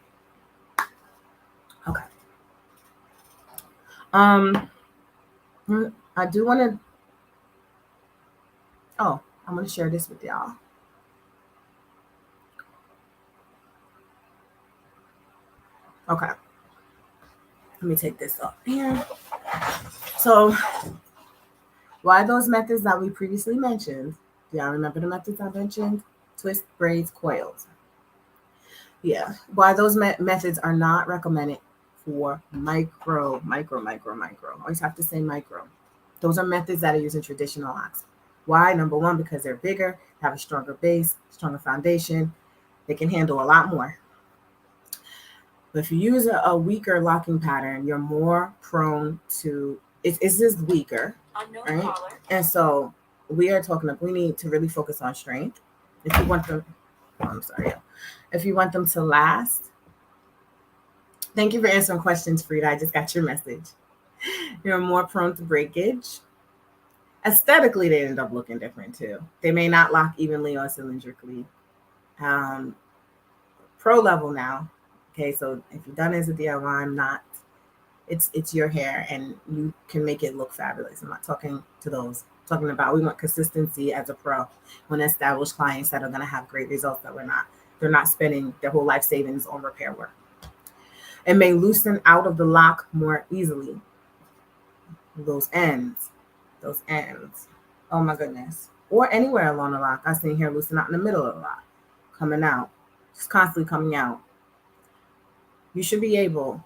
I do want to. Oh, I'm going to share this with y'all. Okay, let me take this off here. So, why those methods that we previously mentioned? Do y'all remember the methods I mentioned? Twist, braids, coils. Yeah. Why those methods are not recommended for micro. Always have to say micro. Those are methods that are using traditional locks. Why? Number one, because they're bigger, have a stronger base, stronger foundation. They can handle a lot more. But if you use a weaker locking pattern, you're more prone to it's just weaker, right? And so we need to really focus on strength. If you want them, oh, I'm sorry. If you want them to last, thank you for answering questions, Frida. I just got your message. You're more prone to breakage. Aesthetically, they end up looking different too. They may not lock evenly or cylindrically. Pro level now. Okay, so if you've done it as a DIY, I'm not. It's your hair, and you can make it look fabulous. I'm not talking to those. I'm talking about we want consistency as a pro. We want to establish clients that are going to have great results. They're not spending their whole life savings on repair work. It may loosen out of the lock more easily. Those ends. Oh my goodness. Or anywhere along the lock. I seen hair loosen out in the middle of the lock, coming out, just constantly coming out. You should be able,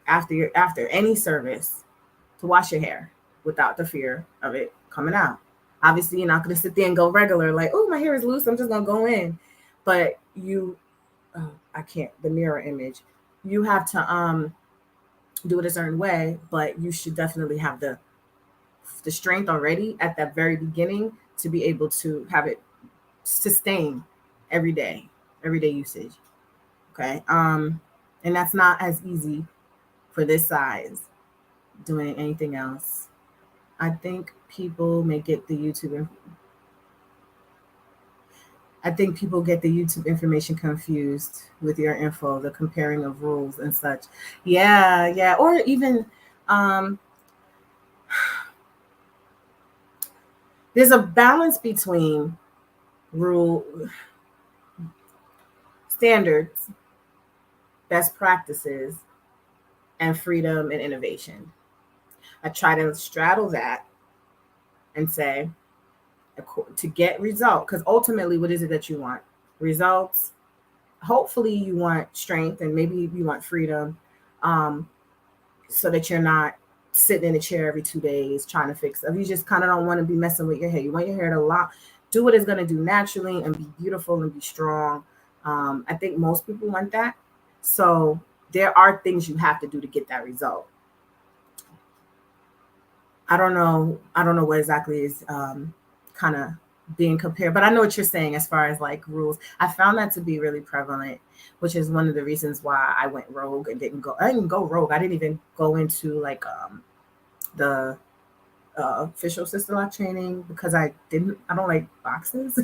after any service, to wash your hair without the fear of it coming out. Obviously, you're not going to sit there and go regular, like, oh, my hair is loose, I'm just going to go in. But the mirror image. You have to do it a certain way, but you should definitely have the strength already at that very beginning to be able to have it sustain everyday usage. Okay. And that's not as easy for this size doing anything else. I think people may get the YouTube. I think people get the YouTube information confused with your info, the comparing of rules and such. Yeah. Or even there's a balance between rule standards, best practices, and freedom and innovation. I try to straddle that and say, to get results, because ultimately, what is it that you want? Results. Hopefully, you want strength, and maybe you want freedom, so that you're not sitting in a chair every 2 days trying to fix stuff. You just kind of don't want to be messing with your hair. You want your hair to do what it's going to do naturally and be beautiful and be strong. I think most people want that. So there are things you have to do to get that result. I don't know what exactly is kind of being compared, but I know what you're saying as far as like rules. I found that to be really prevalent, which is one of the reasons why I went rogue and I didn't go rogue. I didn't even go into like the official sister lock training because I don't like boxes.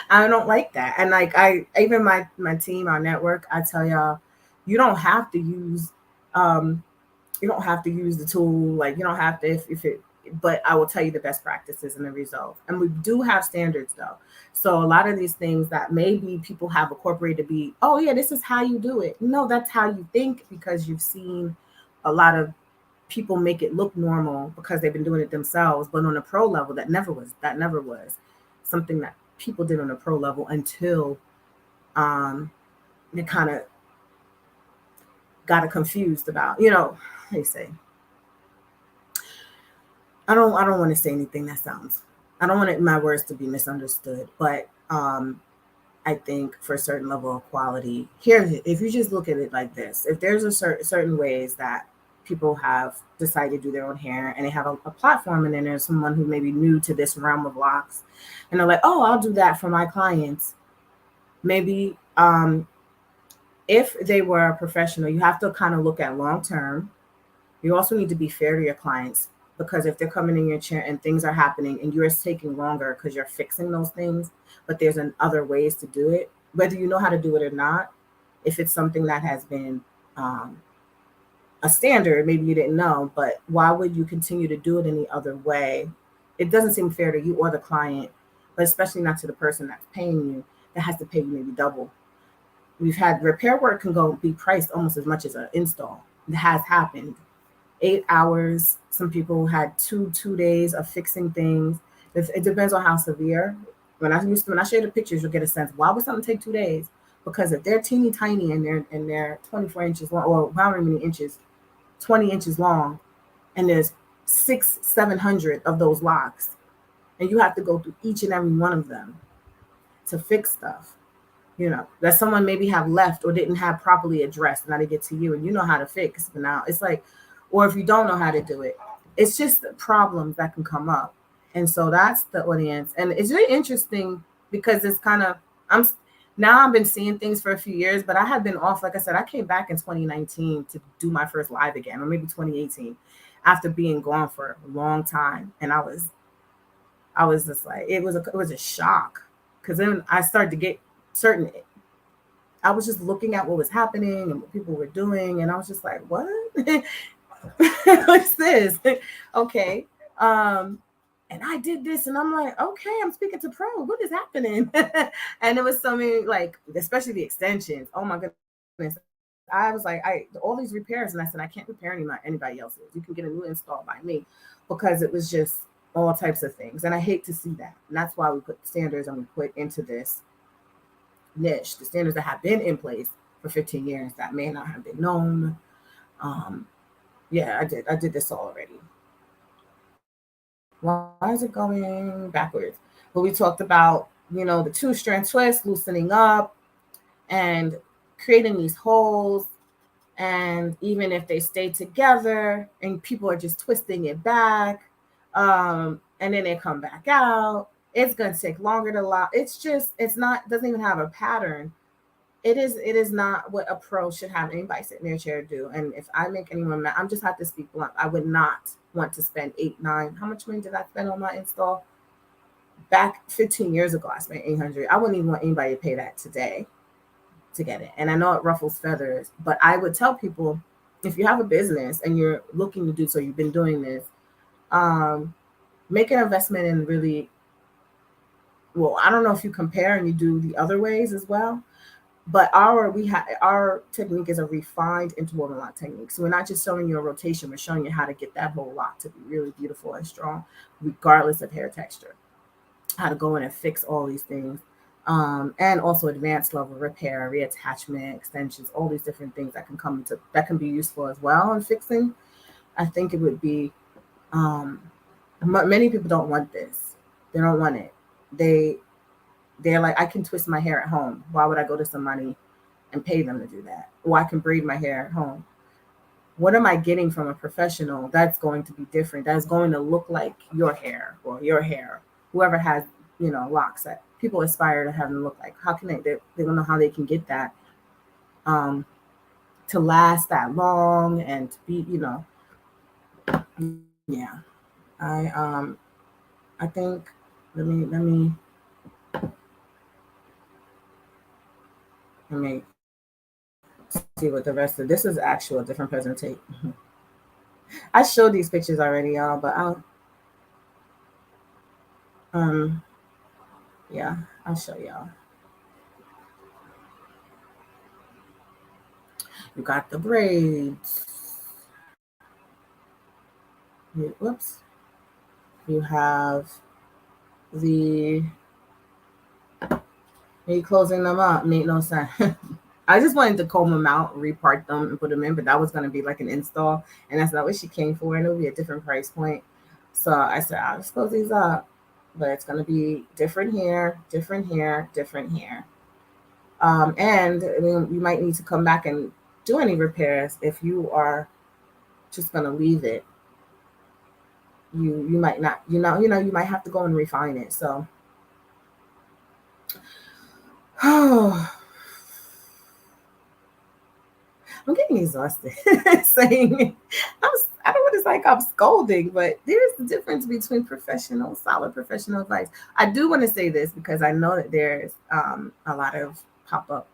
I don't like that. And like even my team, our network, I tell y'all, you don't have to use the tool. Like you don't have to but I will tell you the best practices and the results. And we do have standards though. So a lot of these things that maybe people have incorporated to be, oh yeah, this is how you do it. No, that's how you think because you've seen a lot of people make it look normal because they've been doing it themselves. But on a pro level, that never was something that people did on a pro level until they kind of got confused about, how you say. I don't want to say anything that sounds. I don't want my words to be misunderstood, but I think for a certain level of quality, if you just look at it like this, if there's a certain ways that people have decided to do their own hair and they have a platform, and then there's someone who may be new to this realm of locks, and they're like, oh, I'll do that for my clients. Maybe if they were a professional, you have to kind of look at long term. You also need to be fair to your clients. Because if they're coming in your chair and things are happening and yours taking longer because you're fixing those things, but there's other ways to do it, whether you know how to do it or not, if it's something that has been a standard, maybe you didn't know, but why would you continue to do it any other way? It doesn't seem fair to you or the client, but especially not to the person that's paying you, that has to pay you maybe double. We've had repair work can go be priced almost as much as an install. It has happened. 8 hours. Some people had two days of fixing things. It depends on how severe. When I show you the pictures, you'll get a sense. Why would something take 2 days? Because if they're teeny tiny and they're 24 inches long, or however many inches, 20 inches long, and there's 700 of those locks, and you have to go through each and every one of them to fix stuff, that someone maybe have left or didn't have properly addressed. Now they get to you and you know how to fix, but now it's like, or if you don't know how to do it, it's just problems that can come up. And so that's the audience. And it's really interesting because it's kind of, I've been seeing things for a few years, but I had been off. Like I said, I came back in 2019 to do my first live again, or maybe 2018, after being gone for a long time. And I was just like, it was a shock, because then I started to get certain. I was just looking at what was happening and what people were doing, and I was just like, what? What's this? Okay. And I did this, and I'm like, okay, I'm speaking to pro. What is happening? And it was so many, like, especially the extensions. Oh my goodness. I was like, all these repairs, and I said, I can't repair anybody else's. You can get a new install by me, because it was just all types of things. And I hate to see that. And that's why we put standards, and we put into this niche the standards that have been in place for 15 years that may not have been known. Yeah, I did this already. Why is it going backwards? But we talked about, the two-strand twist, loosening up and creating these holes. And even if they stay together and people are just twisting it back, and then they come back out, it's going to take longer to lock. Doesn't even have a pattern. It is not what a pro should have anybody sitting in their chair do. And if I make anyone mad, I'm just have to speak blunt. I would not want to spend 8, 9. How much money did I spend on my install? Back 15 years ago, I spent 800. I wouldn't even want anybody to pay that today to get it. And I know it ruffles feathers, but I would tell people, if you have a business and you're looking to do so, you've been doing this, make an investment in really, well, I don't know if you compare and you do the other ways as well, but our technique is a refined interwoven lock technique. So we're not just showing you a rotation, we're showing you how to get that whole lock to be really beautiful and strong, regardless of hair texture. How to go in and fix all these things. And also advanced level repair, reattachment, extensions, all these different things that can be useful as well in fixing. I think it would be, many people don't want this. They don't want it. They're like, I can twist my hair at home. Why would I go to somebody and pay them to do that? Or I can braid my hair at home. What am I getting from a professional that's going to be different? That's going to look like your hair, or your hair, whoever has, locks that people aspire to have them look like. How can they don't know how they can get that to last that long and to be, yeah. I think, let me see what the rest of this is. Actual different presentation. I showed these pictures already, y'all, but yeah, I'll show y'all. You got the braids. Whoops. You have the, me closing them up made no sense. I just wanted to comb them out, repart them, and put them in, but that was going to be like an install, and that's not what she came for, and it would be a different price point. So I said, I'll just close these up, but it's going to be different here, different here, different here. And I mean, you might need to come back and do any repairs. If you are just going to leave it, you might not, you might have to go and refine it. So, I'm getting exhausted saying, I don't want to like I'm scolding, but there's the difference between solid professional advice. I do want to say this because I know that there's a lot of pop-up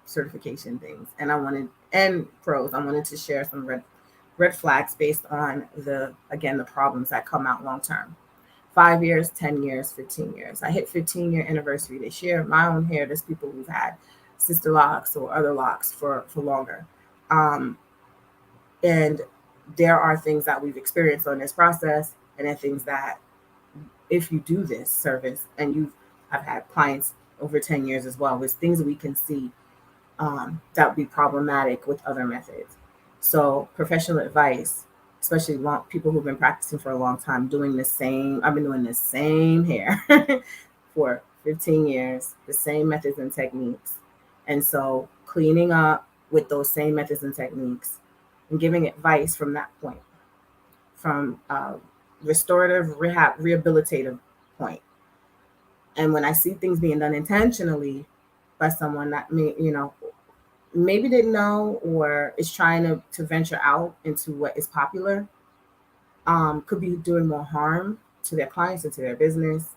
certification things, and pros. I wanted to share some red flags based on the problems that come out long term. 5 years, 10 years, 15 years. I hit 15-year anniversary this year. My own hair, there's people who've had sister locks or other locks for longer. Um, and there are things that we've experienced on this process, and then things that if you do this service and I've had clients over 10 years as well, with things that we can see that would be problematic with other methods. So professional advice, especially people who've been practicing for a long time, I've been doing the same hair for 15 years, the same methods and techniques. And so cleaning up with those same methods and techniques and giving advice from that point, from restorative rehabilitative point. And when I see things being done intentionally by someone that maybe didn't know or is trying to venture out into what is popular, could be doing more harm to their clients and to their business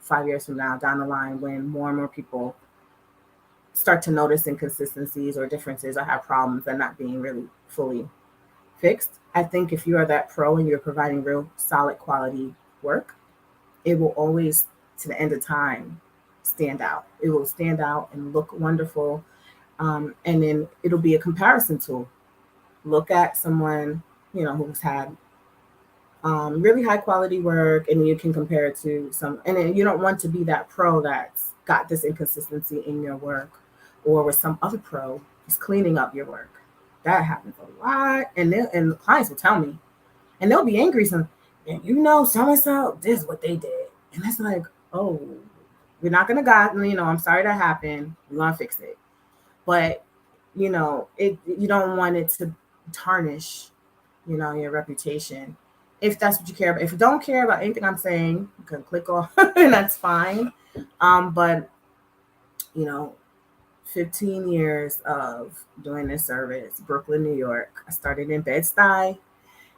5 years from now down the line, when more and more people start to notice inconsistencies or differences or have problems that not being really fully fixed. I think if you are that pro and you're providing real solid quality work, it will always, to the end of time, stand out. It will stand out and look wonderful. And then it'll be a comparison tool. Look at someone, who's had really high quality work, and you can compare it to and then you don't want to be that pro that's got this inconsistency in your work, or with some other pro is cleaning up your work. That happens a lot. And the clients will tell me, and they'll be angry. So and so this is what they did. And it's like, oh, we're not going to I'm sorry that happened. We're going to fix it. But, you don't want it to tarnish, your reputation. If that's what you care about. If you don't care about anything I'm saying, you can click off and that's fine. But, 15 years of doing this service, Brooklyn, New York. I started in Bed-Stuy.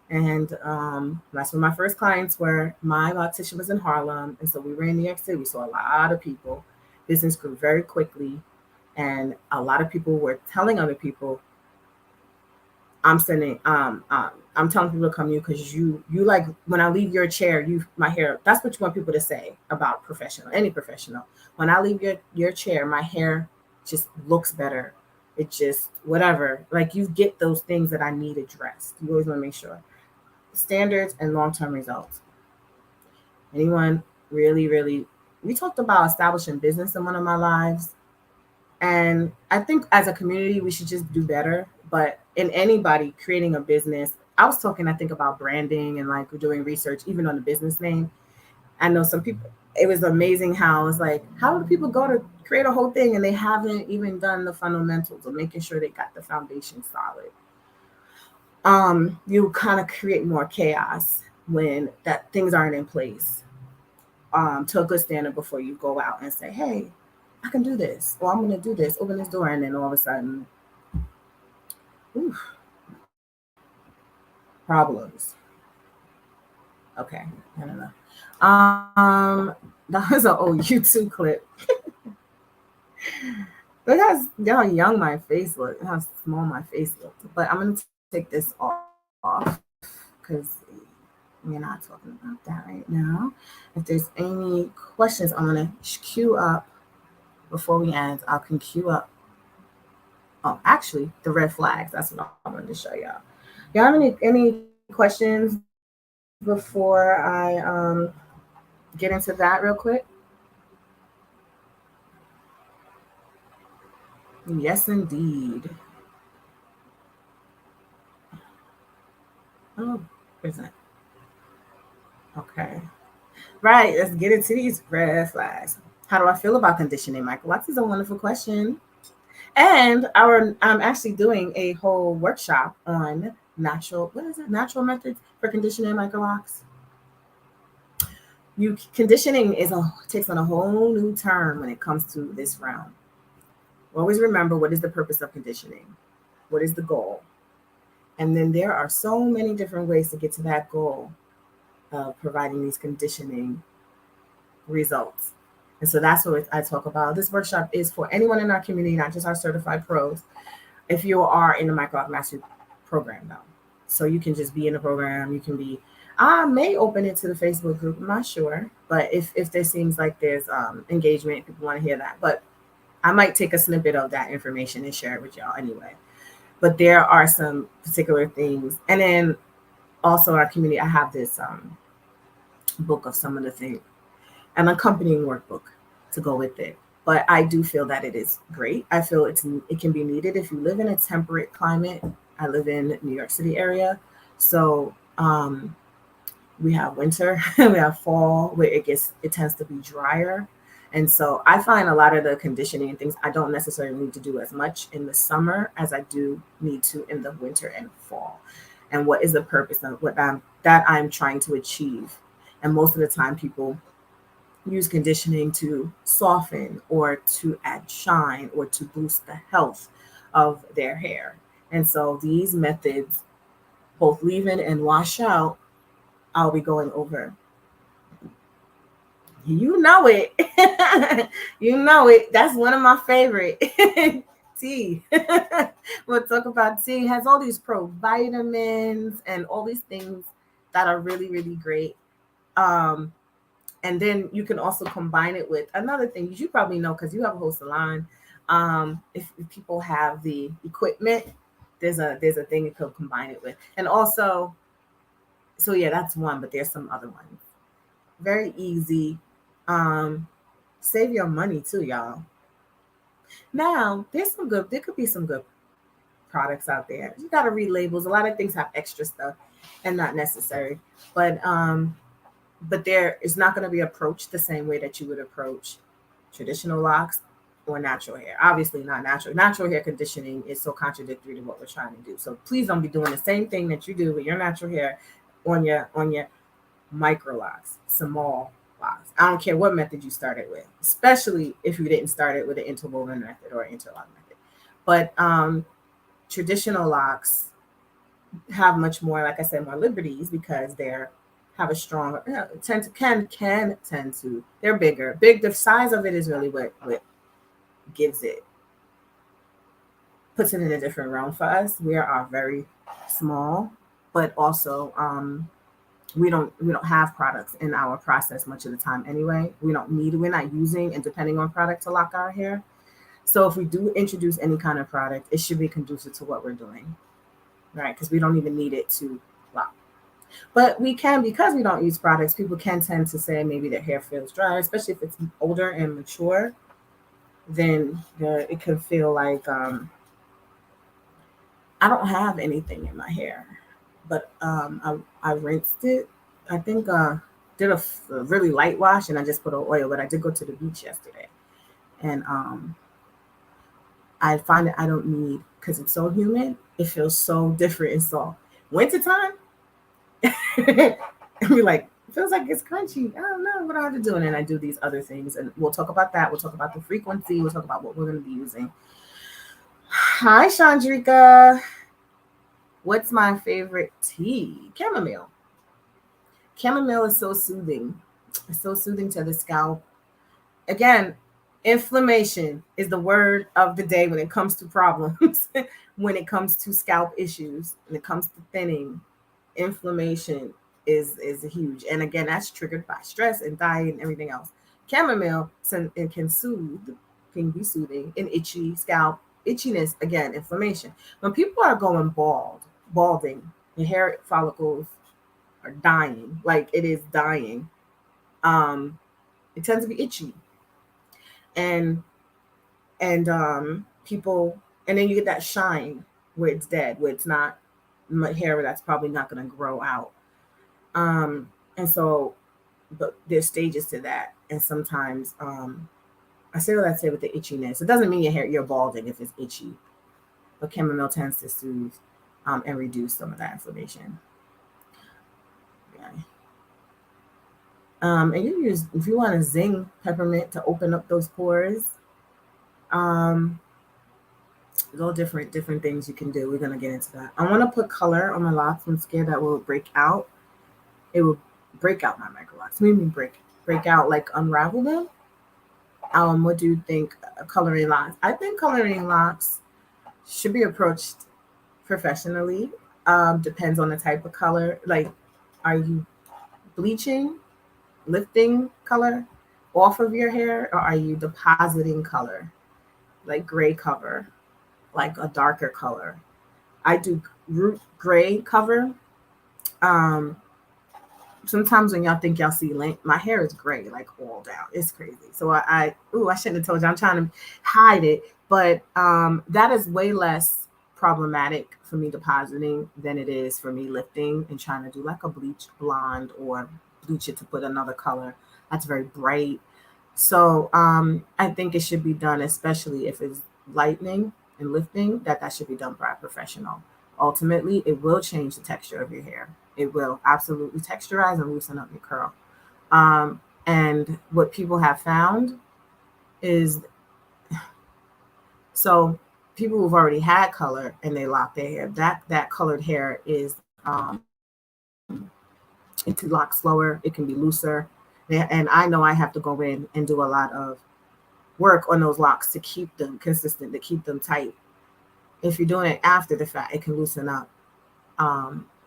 And that's when my first clients were. My beautician was in Harlem. And so we were in New York City. We saw a lot of people. Business grew very quickly. And a lot of people were telling other people, I'm telling people to come to you because you like, when I leave your chair, my hair, that's what you want people to say about any professional. When I leave your chair, my hair just looks better. It just, whatever. Like, you get those things that I need addressed. You always want to make sure. Standards and long-term results. Anyone really, really, we talked about establishing business in one of my lives. And I think as a community, we should just do better. But in anybody creating a business, I was talking, I think, about branding and like doing research, even on the business name. I know some people, it was amazing how it's like, how do people go to create a whole thing and they haven't even done the fundamentals of making sure they got the foundation solid? You kind of create more chaos when that things aren't in place to a good standard before you go out and say, hey, I can do this, or I'm going to do this, open this door, and then all of a sudden, problems. Okay, I don't know. That was an old YouTube clip. Look how young my face looked, how small my face looked. But I'm going to take this off because we're not talking about that right now. If there's any questions, I'm going to queue up before we end. I can queue up. Oh, actually, the red flags. That's what I wanted to show y'all. Y'all have any questions before I get into that real quick? Yes, indeed. Oh, where's that? Okay. Right, let's get into these red flags. How do I feel about conditioning, Microloc? Is a wonderful question. And I'm actually doing a whole workshop on natural methods for conditioning microlocs. Conditioning takes on a whole new term when it comes to this realm. Always remember, what is the purpose of conditioning? What is the goal? And then there are so many different ways to get to that goal of providing these conditioning results. And so that's what I talk about. This workshop is for anyone in our community, not just our certified pros. If you are in the Microloc Mastery program, though. So you can just be in the program. You can be, I may open it to the Facebook group. I'm not sure. But if there seems like there's engagement, people want to hear that. But I might take a snippet of that information and share it with y'all anyway. But there are some particular things. And then also in our community, I have this book of some of the things, an accompanying workbook to go with it. But I do feel that it is great. I feel it can be needed if you live in a temperate climate. I live in New York City area, so we have winter, we have fall where it tends to be drier, and so I find a lot of the conditioning and things I don't necessarily need to do as much in the summer as I do need to in the winter and fall. And what is the purpose of I'm trying to achieve? And most of the time, people use conditioning to soften or to add shine or to boost the health of their hair. And so these methods, both leave in and wash out, I'll be going over. You know it. You know it. That's one of my favorite. Tea. We'll talk about tea. It has all these provitamins and all these things that are really, really great. And then you can also combine it with another thing you probably know because you have a whole salon. If people have the equipment, there's a thing you could combine it with. And also, so yeah, that's one, but there's some other ones. Very easy. Save your money too, y'all. Now, there could be some good products out there. You gotta read labels. A lot of things have extra stuff and not necessary. But there is not going to be approached the same way that you would approach traditional locks or natural hair. Obviously not natural. Natural hair conditioning is so contradictory to what we're trying to do. So please don't be doing the same thing that you do with your natural hair on your micro locks, small locks. I don't care what method you started with, especially if you didn't start it with an interwoven method or interlock method. But traditional locks have much more, like I said, more liberties because they're have a strong can tend to they're bigger. The size of it is really what gives it puts it in a different realm for us. We are very small, but also we don't have products in our process much of the time anyway. We're not using and depending on product to lock our hair. So if we do introduce any kind of product, it should be conducive to what we're doing, right? Because we don't even need it to lock. But we can, because we don't use products, people can tend to say maybe their hair feels dry, especially if it's older and mature. Then it can feel like I don't have anything in my hair, but I rinsed it. I think did a really light wash and I just put on oil. But I did go to the beach yesterday, and I find that I don't need because it's so humid. It feels so different and soft. Wintertime. And be like, it feels like it's crunchy. I don't know what I have to do. And then I do these other things. And we'll talk about that. We'll talk about the frequency. We'll talk about what we're going to be using. Hi, Chandrika. What's my favorite tea? Chamomile. Chamomile is so soothing. It's so soothing to the scalp. Again, inflammation is the word of the day when it comes to problems, when it comes to scalp issues, when it comes to thinning. Inflammation is huge, and again, that's triggered by stress and diet and everything else. Chamomile it can can be soothing in itchy scalp itchiness. Again, inflammation. When people are going balding, the hair follicles are dying, like it is dying. It tends to be itchy, and people, and then you get that shine where it's dead, where it's not hair that's probably not going to grow out. And so, but there's stages to that. And sometimes, I say what I say with the itchiness. It doesn't mean you're balding if it's itchy, but chamomile tends to soothe and reduce some of that inflammation. Okay. And you use, if you want to zing peppermint to open up those pores, all different things you can do. We're going to get into that. I want to put color on my locks. I'm scared that will break out. It will break out my micro locks. Maybe break out, like unravel them. What do you think? Coloring locks. I think coloring locks should be approached professionally. Depends on the type of color. Like, are you bleaching, lifting color off of your hair, or are you depositing color? like gray cover, like a darker color. I do root gray cover. Um, Sometimes when y'all think y'all see length, my hair is gray, like all down. It's crazy. So I shouldn't have told you. I'm trying to hide it, but that is way less problematic for me depositing than it is for me lifting and trying to do like a bleach blonde or bleach it to put another color. That's very bright. So I think it should be done, especially if it's lightening and lifting, that should be done by a professional. Ultimately, it will change the texture of your hair. It will absolutely texturize and loosen up your curl. And what people have found is, so people who've already had color and they lock their hair, that colored hair is it can lock slower, it can be looser. And I know I have to go in and do a lot of work on those locks to keep them consistent, to keep them tight. If you're doing it after the fact, it can loosen up.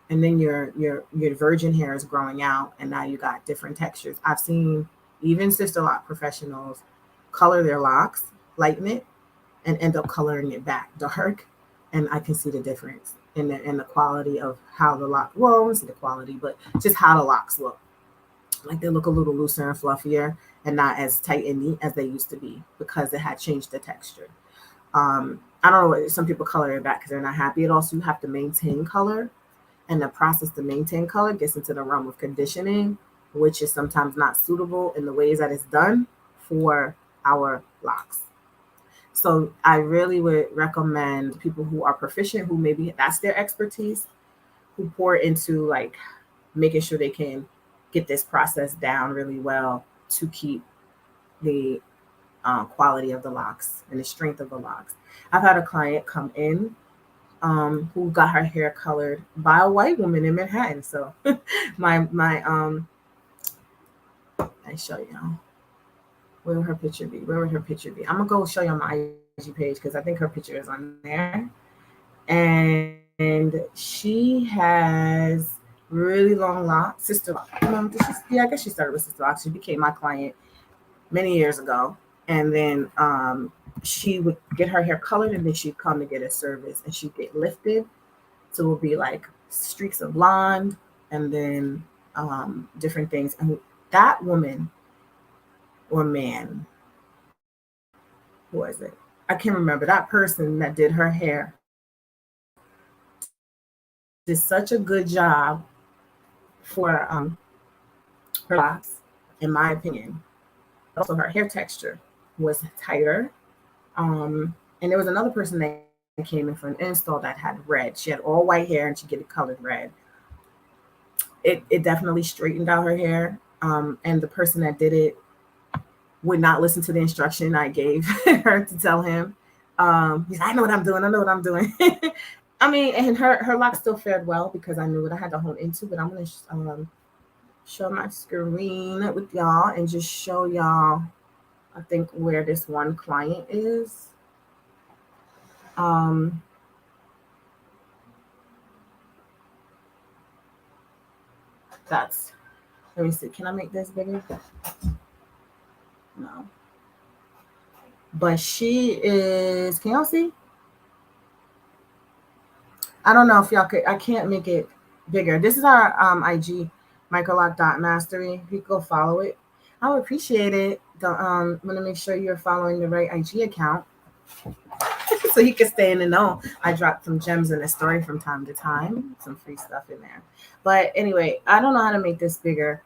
And then your virgin hair is growing out, and now you got different textures. I've seen even sister lock professionals color their locks, lighten it, and end up coloring it back dark, and I can see the difference in the quality of how the lock. Well, I won't see the quality, but just how the locks look. Like they look a little looser and fluffier, and not as tight and neat as they used to be because it had changed the texture. I don't know. Some people color it back because they're not happy. It also, you have to maintain color, and the process to maintain color gets into the realm of conditioning, which is sometimes not suitable in the ways that it's done for our locks. So I really would recommend people who are proficient, who maybe that's their expertise, who pour into like making sure they can get this process down really well to keep the quality of the locks and the strength of the locks. I've had a client come in who got her hair colored by a white woman in Manhattan. So my I show y'all. Where would her picture be? Where would her picture be? I'm gonna go show you on my IG page because I think her picture is on there. And she has really long locks. Sister Lock. Yeah, I guess she started with Sister Lock. She became my client many years ago. And then she would get her hair colored, and then she'd come to get a service, and she'd get lifted. So it would be like streaks of blonde, and then different things. And that woman or man, who was it? I can't remember. That person that did her hair did such a good job for her locks, in my opinion. Also, her hair texture was tighter. And there was another person that came in for an install that had red. She had all white hair and she get it colored red. It definitely straightened out her hair. And the person that did it would not listen to the instruction I gave her to tell him. He's like, I know what I'm doing. I know what I'm doing. I mean, and her lock still fared well because I knew what I had to hone into. But I'm going to show my screen with y'all and just show y'all, I think, where this one client is. That's, let me see. Can I make this bigger? No. But she is, can y'all see? I don't know if y'all could, I can't make it bigger. This is our IG, Microloc.mastery. If you go follow it, I would appreciate it. I'm going to make sure you're following the right IG account so you can stay in the know. I drop some gems in the story from time to time, some free stuff in there. But anyway, I don't know how to make this bigger,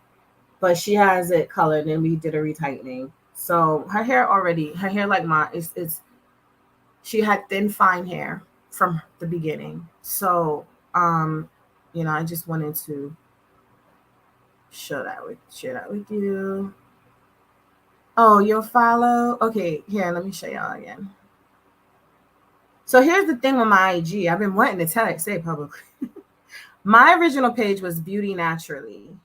but she has it colored and we did a retightening. So her hair like mine, it's she had thin, fine hair from the beginning. So, I just wanted to share that with you. Oh, you'll follow? Okay, here, let me show y'all again. So here's the thing on my IG. I've been wanting to say publicly. My original page was Beauty Naturally.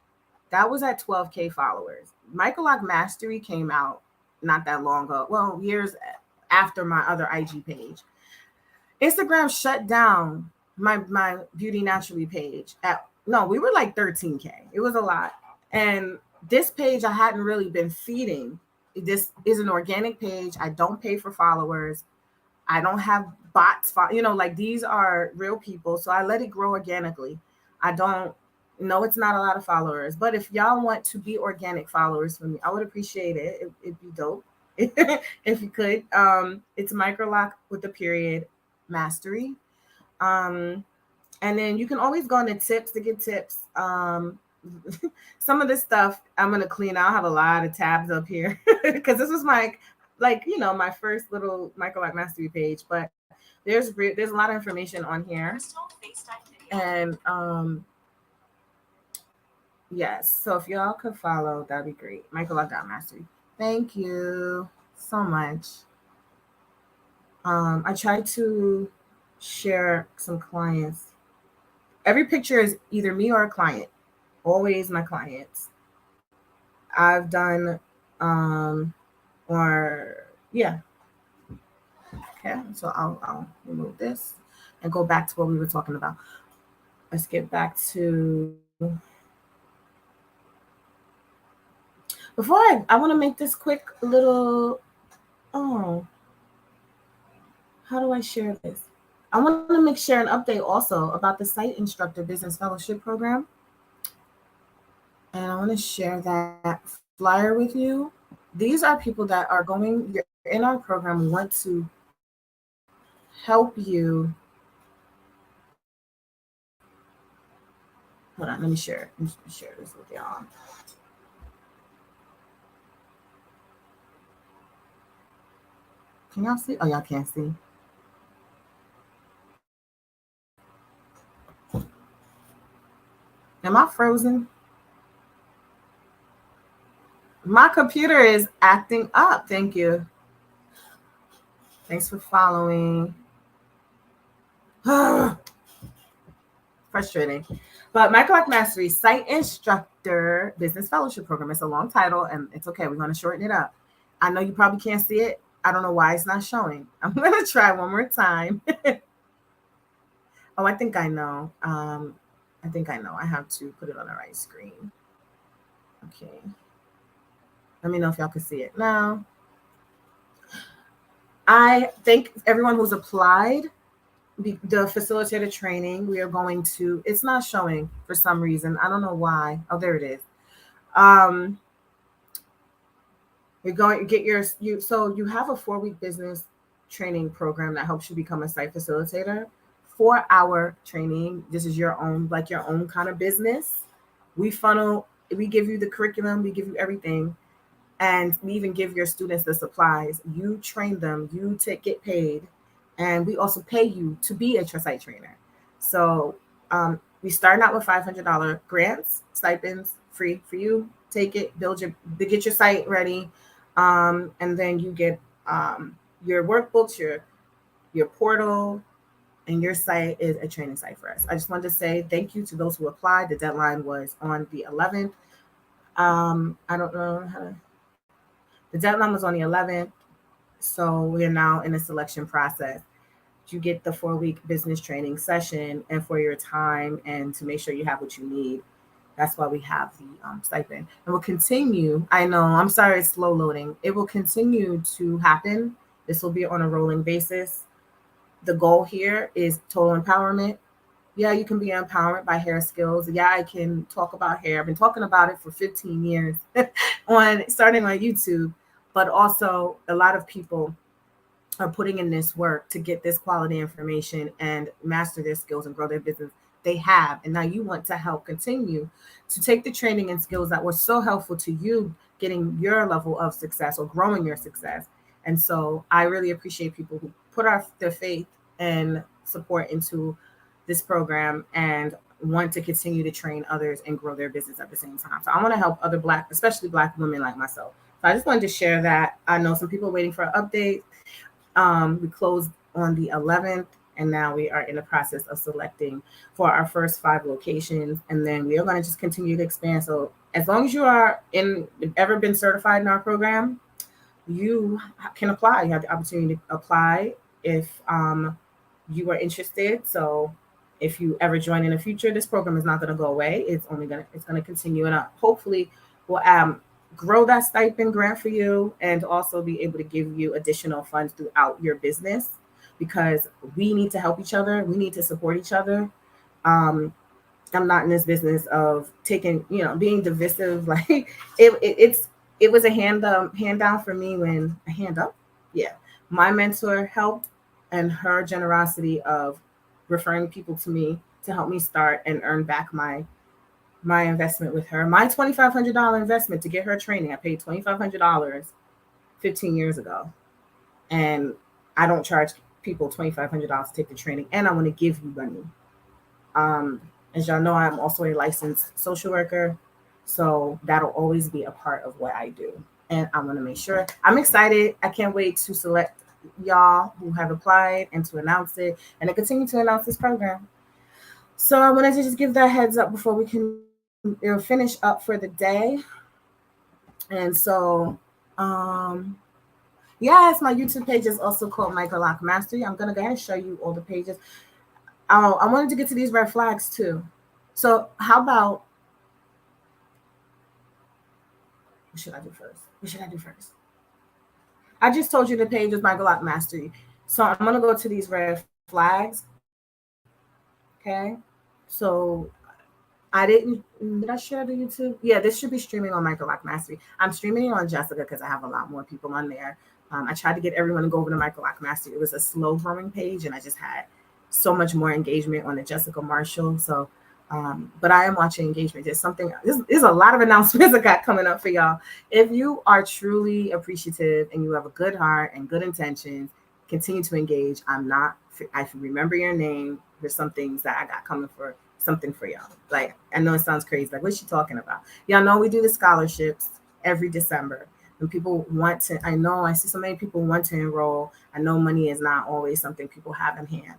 That was at 12K followers. Microloc Mastery came out not that long ago. Well, years after my other IG page. Instagram shut down my Beauty Naturally page. We were like 13K. It was a lot. And this page I hadn't really been feeding. This is an organic page. I don't pay for followers. I don't have bots, like these are real people. So I let it grow organically. I don't know it's not a lot of followers, but if y'all want to be organic followers for me, I would appreciate it. It'd be dope if you could. It's Microloc with the period mastery. Um, and then you can always go into tips to get tips. Some of this stuff I'm gonna clean. I'll have a lot of tabs up here because this was my my first little Microloc mastery page. But there's a lot of information on here, and yes. So if y'all could follow, that'd be great. Microloc.mastery. Thank you so much. I tried to share some clients. Every picture is either me or a client. Always my clients. I've done, or yeah. Okay, so I'll remove this and go back to what we were talking about. Let's get back to. Before I want to make this quick little. Oh, how do I share this? I want to share an update also about the Site Instructor Business Fellowship Program. And I want to share that flyer with you. These are people that are going in our program. We want to help you. Hold on, let me share this with y'all. Can y'all see? Oh, y'all can't see. Am I frozen? My computer is acting up. Thank you. Thanks for following. Frustrating. But Microloc Mastery Site Instructor Business Fellowship Program. It's a long title, and it's okay. We're going to shorten it up. I know you probably can't see it. I don't know why it's not showing. I'm going to try one more time. Oh, I think I know. I have to put it on the right screen. Okay. Let me know if y'all can see it now. I thank everyone who's applied the facilitator training. We are going to, it's not showing for some reason. I don't know why. Oh, there it is. You're going to get so you have a 4-week business training program that helps you become a site facilitator. 4-hour training. This is your own kind of business. We give you the curriculum, we give you everything. And we even give your students the supplies. You train them, you get paid. And we also pay you to be a site trainer. So we start out with $500 grants, stipends, free for you. Take it, get your site ready. And then you get your workbooks, your portal, and your site is a training site for us. I just wanted to say thank you to those who applied. The deadline was on the 11th. I don't know how to. The deadline was on the 11th. So we're now in a selection process. You get the 4-week business training session, and for your time and to make sure you have what you need. That's why we have the stipend. And we'll continue. I know, I'm sorry, it's slow loading. It will continue to happen. This will be on a rolling basis. The goal here is total empowerment. Yeah, you can be empowered by hair skills. Yeah, I can talk about hair. I've been talking about it for 15 years starting on YouTube, but also a lot of people are putting in this work to get this quality information and master their skills and grow their business. They have, and now you want to help continue to take the training and skills that were so helpful to you getting your level of success or growing your success. And so I really appreciate people who put their faith and support into this program and want to continue to train others and grow their business at the same time. So I want to help other especially Black women like myself. So I just wanted to share that. I know some people are waiting for an update. We closed on the 11th, and now we are in the process of selecting for our first 5 locations, and then we are going to just continue to expand. So as long as you are ever been certified in our program, you can apply. You have the opportunity to apply if you are interested. So if you ever join in the future, this program is not going to go away. It's going to continue, and hopefully we'll grow that stipend grant for you and also be able to give you additional funds throughout your business. because we need to help each other. We need to support each other. Um, I'm not in this business of taking, being divisive. Like it was a hand down for me when a hand up. Yeah. My mentor helped, and her generosity of referring people to me to help me start and earn back my investment with her. My $2,500 investment to get her training. I paid $2,500 15 years ago. And I don't charge people $2,500 to take the training, and I want to give you money. Um, as y'all know, I'm also a licensed social worker, so that'll always be a part of what I do. And I want to make sure I'm excited. I can't wait to select y'all who have applied and to announce it and to continue to announce this program. So I wanted to just give that heads up before we can finish up for the day. And so, yes, my YouTube page is also called Microloc Mastery. I'm going to go ahead and show you all the pages. I wanted to get to these red flags too. So how about, what should I do first? I just told you the page is Microloc Mastery. So I'm going to go to these red flags. Okay. So did I share the YouTube? Yeah, this should be streaming on Microloc Mastery. I'm streaming it on Jessica because I have a lot more people on there. I tried to get everyone to go over to Microloc Mastery. It was a slow growing page, and I just had so much more engagement on the Jessica Marshall. So, but I am watching engagement. There's a lot of announcements I got coming up for y'all. If you are truly appreciative and you have a good heart and good intentions, continue to engage. I remember your name. There's some things that I got coming for something for y'all. Like, I know it sounds crazy. Like, what's she talking about? Y'all know we do the scholarships every December. And people want to, I see so many people want to enroll. I know money is not always something people have in hand.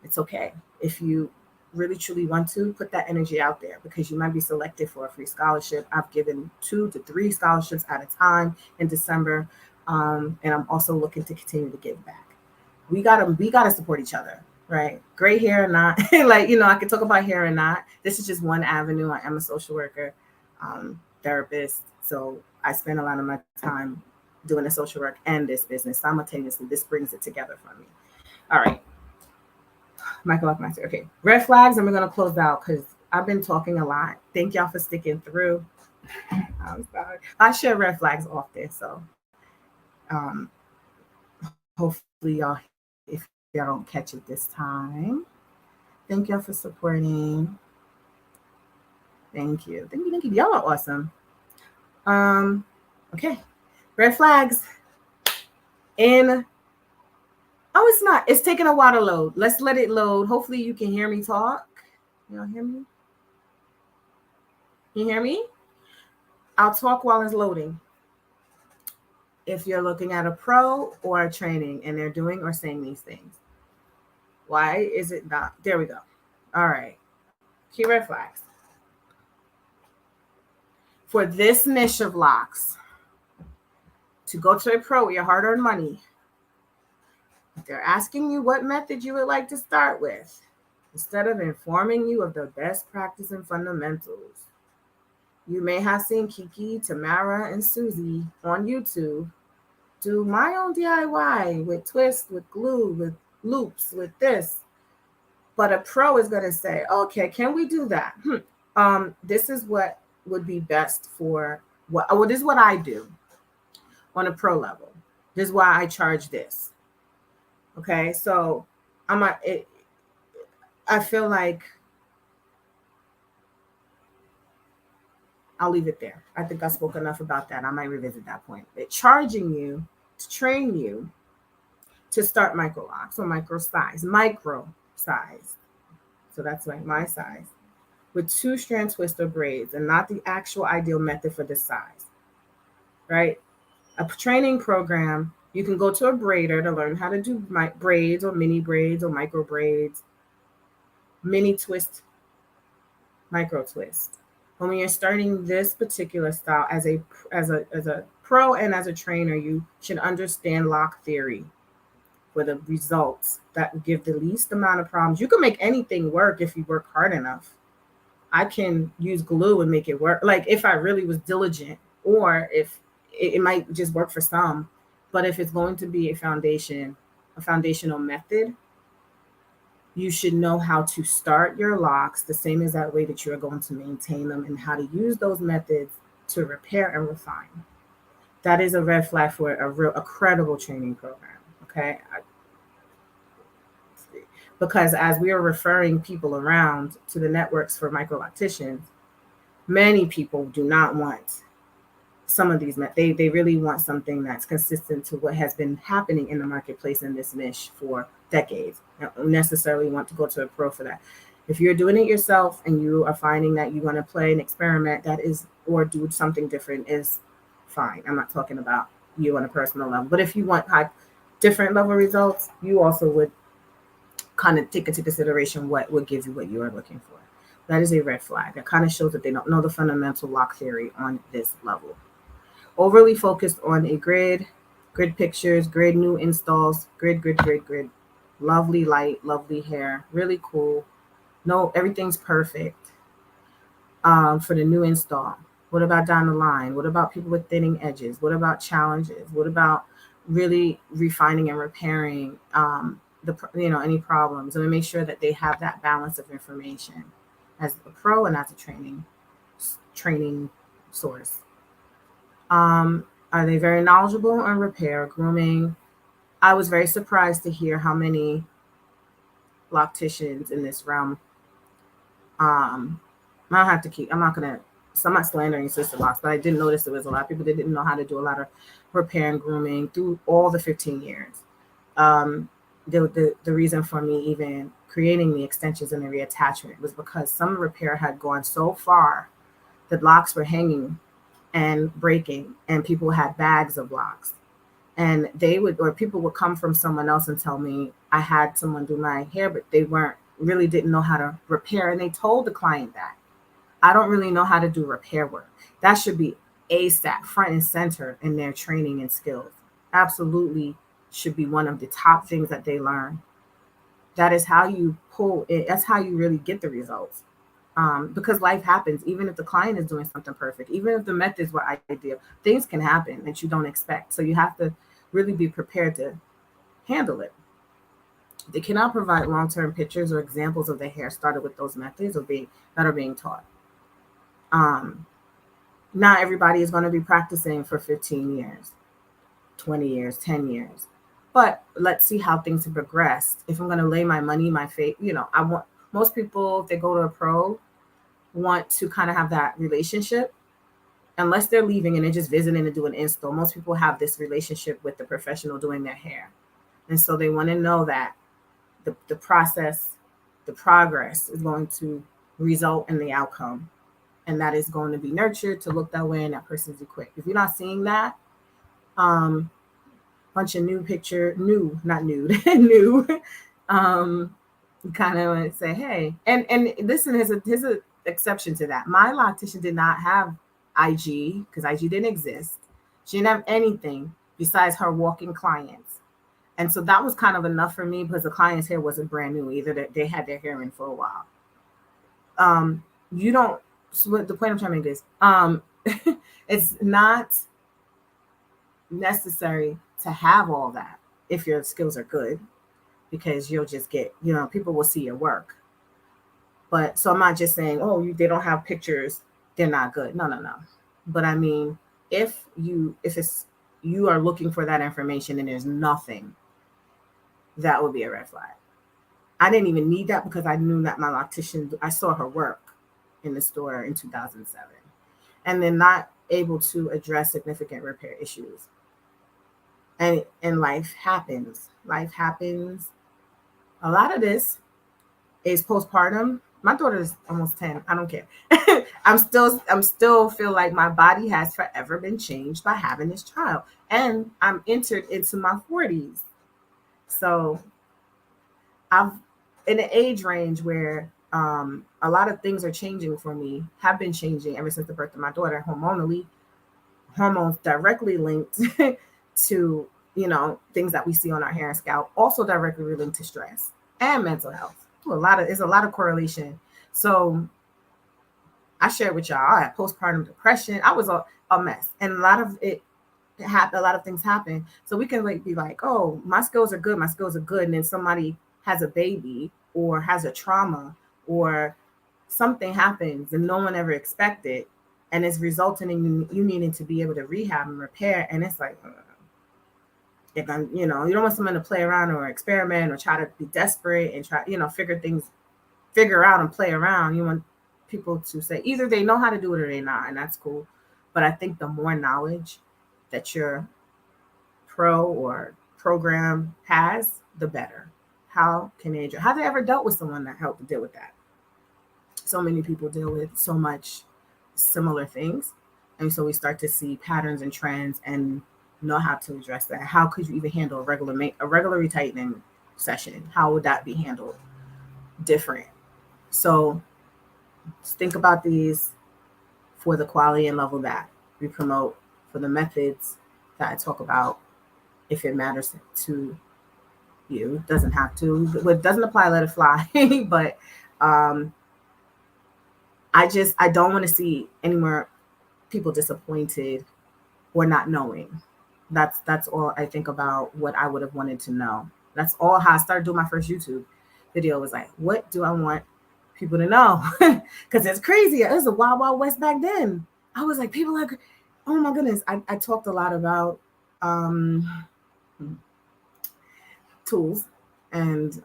It's okay. If you really truly want to, put that energy out there because you might be selected for a free scholarship. I've given 2 to 3 scholarships at a time in December. And I'm also looking to continue to give back. We gotta support each other, right? Gray hair or not. Like, I can talk about hair or not. This is just one avenue. I am a social worker, therapist. So I spend a lot of my time doing the social work and this business simultaneously. This brings it together for me. All right. Microloc Master. Okay. Red flags, and we're going to close out because I've been talking a lot. Thank y'all for sticking through. I'm sorry. I share red flags often. So hopefully if y'all don't catch it this time. Thank y'all for supporting. Thank you. Y'all are awesome. Okay. Red flags. It's not. It's taking a while to load. Let's let it load. Hopefully you can hear me talk. Y'all hear me? You hear me? I'll talk while it's loading. If you're looking at a pro or a training and they're doing or saying these things. Why is it not? There we go. All right. Key red flags. For this niche of locks, to go to a pro with your hard-earned money, they're asking you what method you would like to start with, instead of informing you of the best practice and fundamentals. You may have seen Kiki, Tamara, and Susie on YouTube do my own DIY with twists, with glue, with loops, with this. But a pro is going to say, okay, can we do that? This is what would be best for this is what I do on a pro level. This is why I charge this. Okay, so I feel like I'll leave it there. I think I spoke enough about that. I might revisit that point. But charging you to train you to start micro locks or micro size. So that's like my size with 2-strand twister braids and not the actual ideal method for this size, right? A training program, you can go to a braider to learn how to do braids or mini braids or micro braids, mini twist, micro twist. But when you're starting this particular style as a pro and as a trainer, you should understand lock theory for the results that give the least amount of problems. You can make anything work if you work hard enough. I can use glue and make it work. Like if I really was diligent, or if it might just work for some, but if it's going to be a foundation a foundational method, you should know how to start your locks the same as that way that you're going to maintain them, and how to use those methods to repair and refine. That is a red flag for a credible training program. Okay. Because as we are referring people around to the networks for microlocticians, many people do not want some of these. They really want something that's consistent to what has been happening in the marketplace in this niche for decades. They don't necessarily want to go to a pro for that. If you're doing it yourself and you are finding that you want to play and experiment, that is, or do something different, is fine. I'm not talking about you on a personal level, but if you want different level results, you also would kind of take into consideration what would give you what you are looking for. That is a red flag. That kind of shows that they don't know the fundamental lock theory on this level. Overly focused on a grid pictures, grid new installs, grid. Lovely light, lovely hair, really cool. No, everything's perfect for the new install. What about down the line? What about people with thinning edges? What about challenges? What about really refining and repairing any problems? And we make sure that they have that balance of information as a pro and as a training source. Are they very knowledgeable on repair, grooming? I was very surprised to hear how many locticians in this realm. I'm not slandering Sister Locks, but I did notice there was a lot of people that didn't know how to do a lot of repair and grooming through all the 15 years. The reason for me even creating the extensions and the reattachment was because some repair had gone so far that locks were hanging and breaking, and people had bags of locks, and people would come from someone else and tell me, I had someone do my hair, but they didn't know how to repair. And they told the client that I don't really know how to do repair work. That should be ASAP, front and center in their training and skills. Absolutely should be one of the top things that they learn. That is how you pull it. That's how you really get the results. Because life happens. Even if the client is doing something perfect, even if the methods were ideal, things can happen that you don't expect. So you have to really be prepared to handle it. They cannot provide long-term pictures or examples of the hair started with those methods that are being taught. Not everybody is going to be practicing for 15 years, 20 years, 10 years. But let's see how things have progressed. If I'm going to lay my money, my faith, I want most people, if they go to a pro, want to kind of have that relationship. Unless they're leaving and they're just visiting to do an install, most people have this relationship with the professional doing their hair. And so they want to know that the process, the progress is going to result in the outcome. And that is going to be nurtured to look that way, and that person's equipped. If you're not seeing that, bunch of not nude, new, kind of say, hey, and listen, here's a exception to that. My loctician did not have IG because IG didn't exist. She didn't have anything besides her walking clients. And so that was kind of enough for me, because the client's hair wasn't brand new either. That they had their hair in for a while. So what the point I'm trying to make is, it's not necessary to have all that if your skills are good, because you'll just get, people will see your work. But so I'm not just saying, they don't have pictures, they're not good. No. But I mean, if you are looking for that information and there's nothing, that would be a red flag. I didn't even need that because I knew that my loctician, I saw her work in the store in 2007, and then not able to address significant repair issues. And life happens. A lot of this is postpartum. My daughter is almost 10. I don't care. I'm still feel like my body has forever been changed by having this child. And I'm entered into my 40s. So I'm in an age range where a lot of things are changing for me, have been changing ever since the birth of my daughter, hormonally. Hormones directly linked to, things that we see on our hair and scalp, also directly linked to stress and mental health. There's a lot of correlation. So I shared with y'all, I had postpartum depression. I was a mess. And a lot of it a lot of things happen. So we can like be like, oh, my skills are good, my skills are good, and then somebody has a baby or has a trauma or something happens and no one ever expected, and it's resulting in you needing to be able to rehab and repair, and it's like, if I'm, you know, you don't want someone to play around or experiment or try to be desperate and try, you know, figure out and play around. You want people to say either they know how to do it or they not, and that's cool. But I think the more knowledge that your pro or program has, the better. How can they? Have they ever dealt with someone that helped to deal with that? So many people deal with so much similar things, and so we start to see patterns and trends and know how to address that. How could you even handle a regular retightening session? How would that be handled different? So think about these for the quality and level that we promote, for the methods that I talk about. If it matters to you, it doesn't have to. What doesn't apply, let it fly. But um, I don't want to see any more people disappointed or not knowing. That's all I think about what I would have wanted to know. That's all how I started doing my first YouTube video, was like, what do I want people to know? Because it's crazy. It was a wild, wild west back then. I was like, people are, oh my goodness. I talked a lot about um, tools and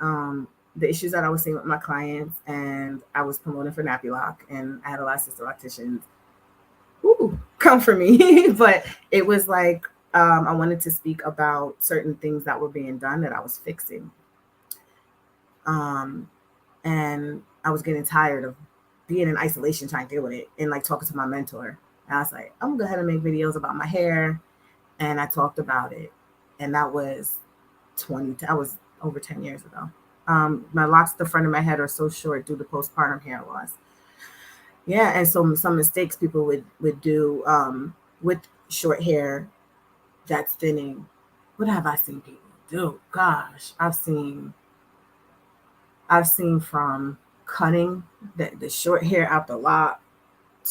the issues that I was seeing with my clients, and I was promoting for Microloc, and I had a lot of sister lacticians come for me. But it was like, I wanted to speak about certain things that were being done that I was fixing. And I was getting tired of being in isolation trying to deal with it, and like talking to my mentor. And I was like, I'm gonna go ahead and make videos about my hair. And I talked about it. And that was that was over 10 years ago. My locks at the front of my head are so short due to postpartum hair loss. Yeah, and so some mistakes people would do with short hair that's thinning. What have I seen people do? Gosh, I've seen from cutting the short hair out the lock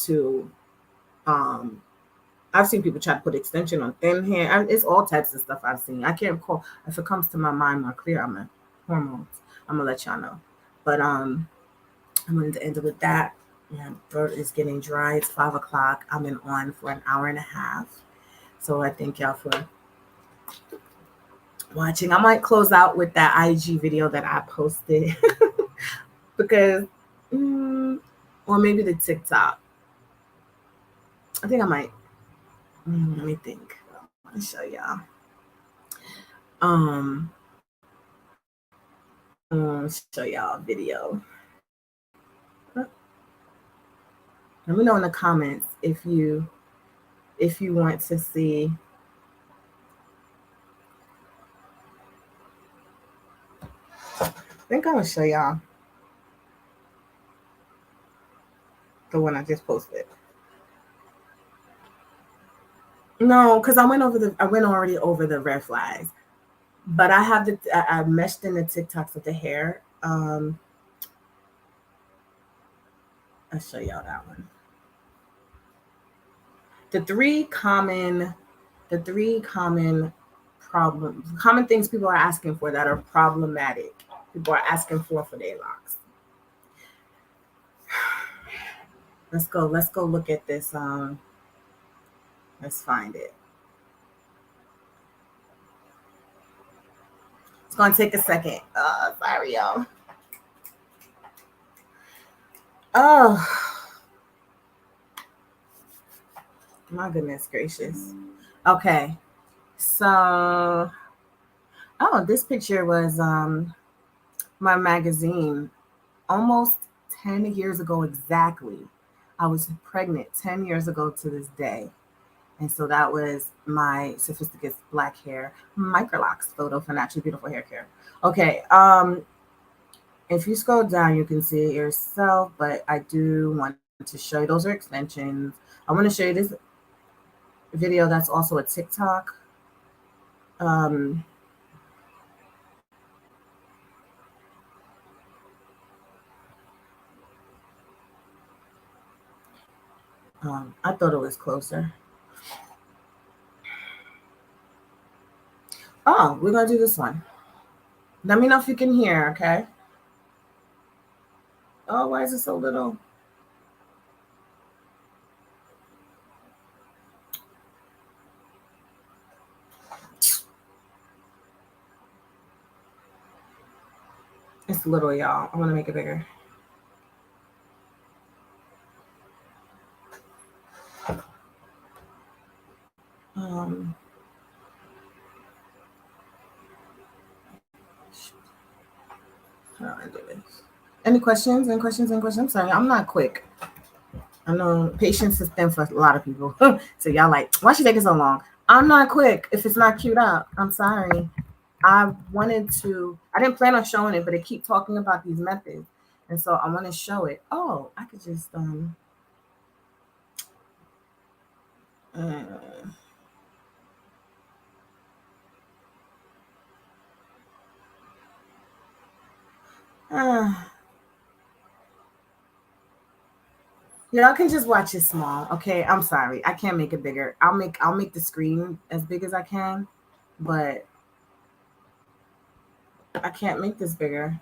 to um I've seen people try to put extension on thin hair. It's all types of stuff I've seen. I can't recall. If it comes to my mind more clear, hormones. I'm gonna let y'all know. But I'm going to end it with that. My throat is getting dry. It's 5 o'clock. I've been on for an hour and a half. So I thank y'all for watching. I might close out with that IG video that I posted because, or maybe the TikTok. I think I might. Let me think. I want to show y'all. Show y'all a video. Let me know in the comments if you want to see. I think I'm gonna show y'all the one I just posted. No, because I went already over the red flags, but I have I meshed in the TikToks with the hair. I'll show y'all that one. The three common common things people are asking for that are problematic. People are asking for their locks. Let's go look at this. Let's find it. It's gonna take a second. Sorry, y'all. Oh, my goodness gracious. Okay, so this picture was my magazine almost 10 years ago exactly. I was pregnant 10 years ago to this day. And so that was my Sophisticated Black Hair Microloc photo for Naturally Beautiful Hair Care. Okay, if you scroll down, you can see it yourself, but I do want to show you, those are extensions. I want to show you this video that's also a TikTok. I thought it was closer. Oh, we're gonna do this one. Let me know if you can hear, okay? Oh, why is it so little? It's little, y'all. I want to make it bigger. Um, how do I do this? Any questions? Any questions? Any questions? I'm sorry, I'm not quick. I know patience is thin for a lot of people. So y'all like, why should take it so long? I'm not quick if it's not queued up. I'm sorry. I didn't plan on showing it, but it keep talking about these methods. And so I want to show it. Oh, I could just uh, uh, y'all can just watch it small. Okay. I'm sorry. I can't make it bigger. I'll make the screen as big as I can, but I can't make this bigger.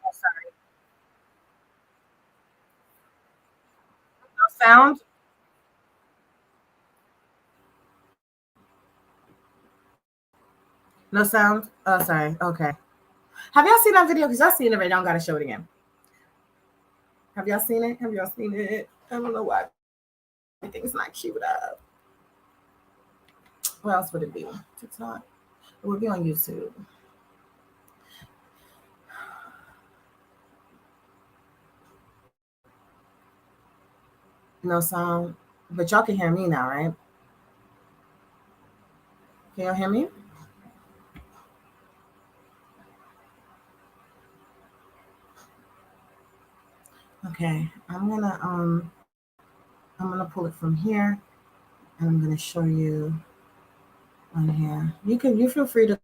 Oh, sorry. No sound? No sound? Oh, sorry. Okay. Have y'all seen that video? Because y'all seen it already. I don't gotta show it again. Have y'all seen it? Have y'all seen it? I don't know why everything's not queued up. Where else would it be? TikTok. It would be on YouTube. No sound. But y'all can hear me now, right? Can y'all hear me? Okay. I'm gonna pull it from here and I'm gonna show you on here. You feel free to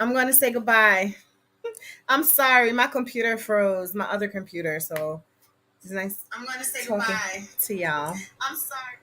I'm going to say goodbye. I'm sorry, my computer froze, my other computer. So it's nice. I'm going to say goodbye to y'all. I'm sorry.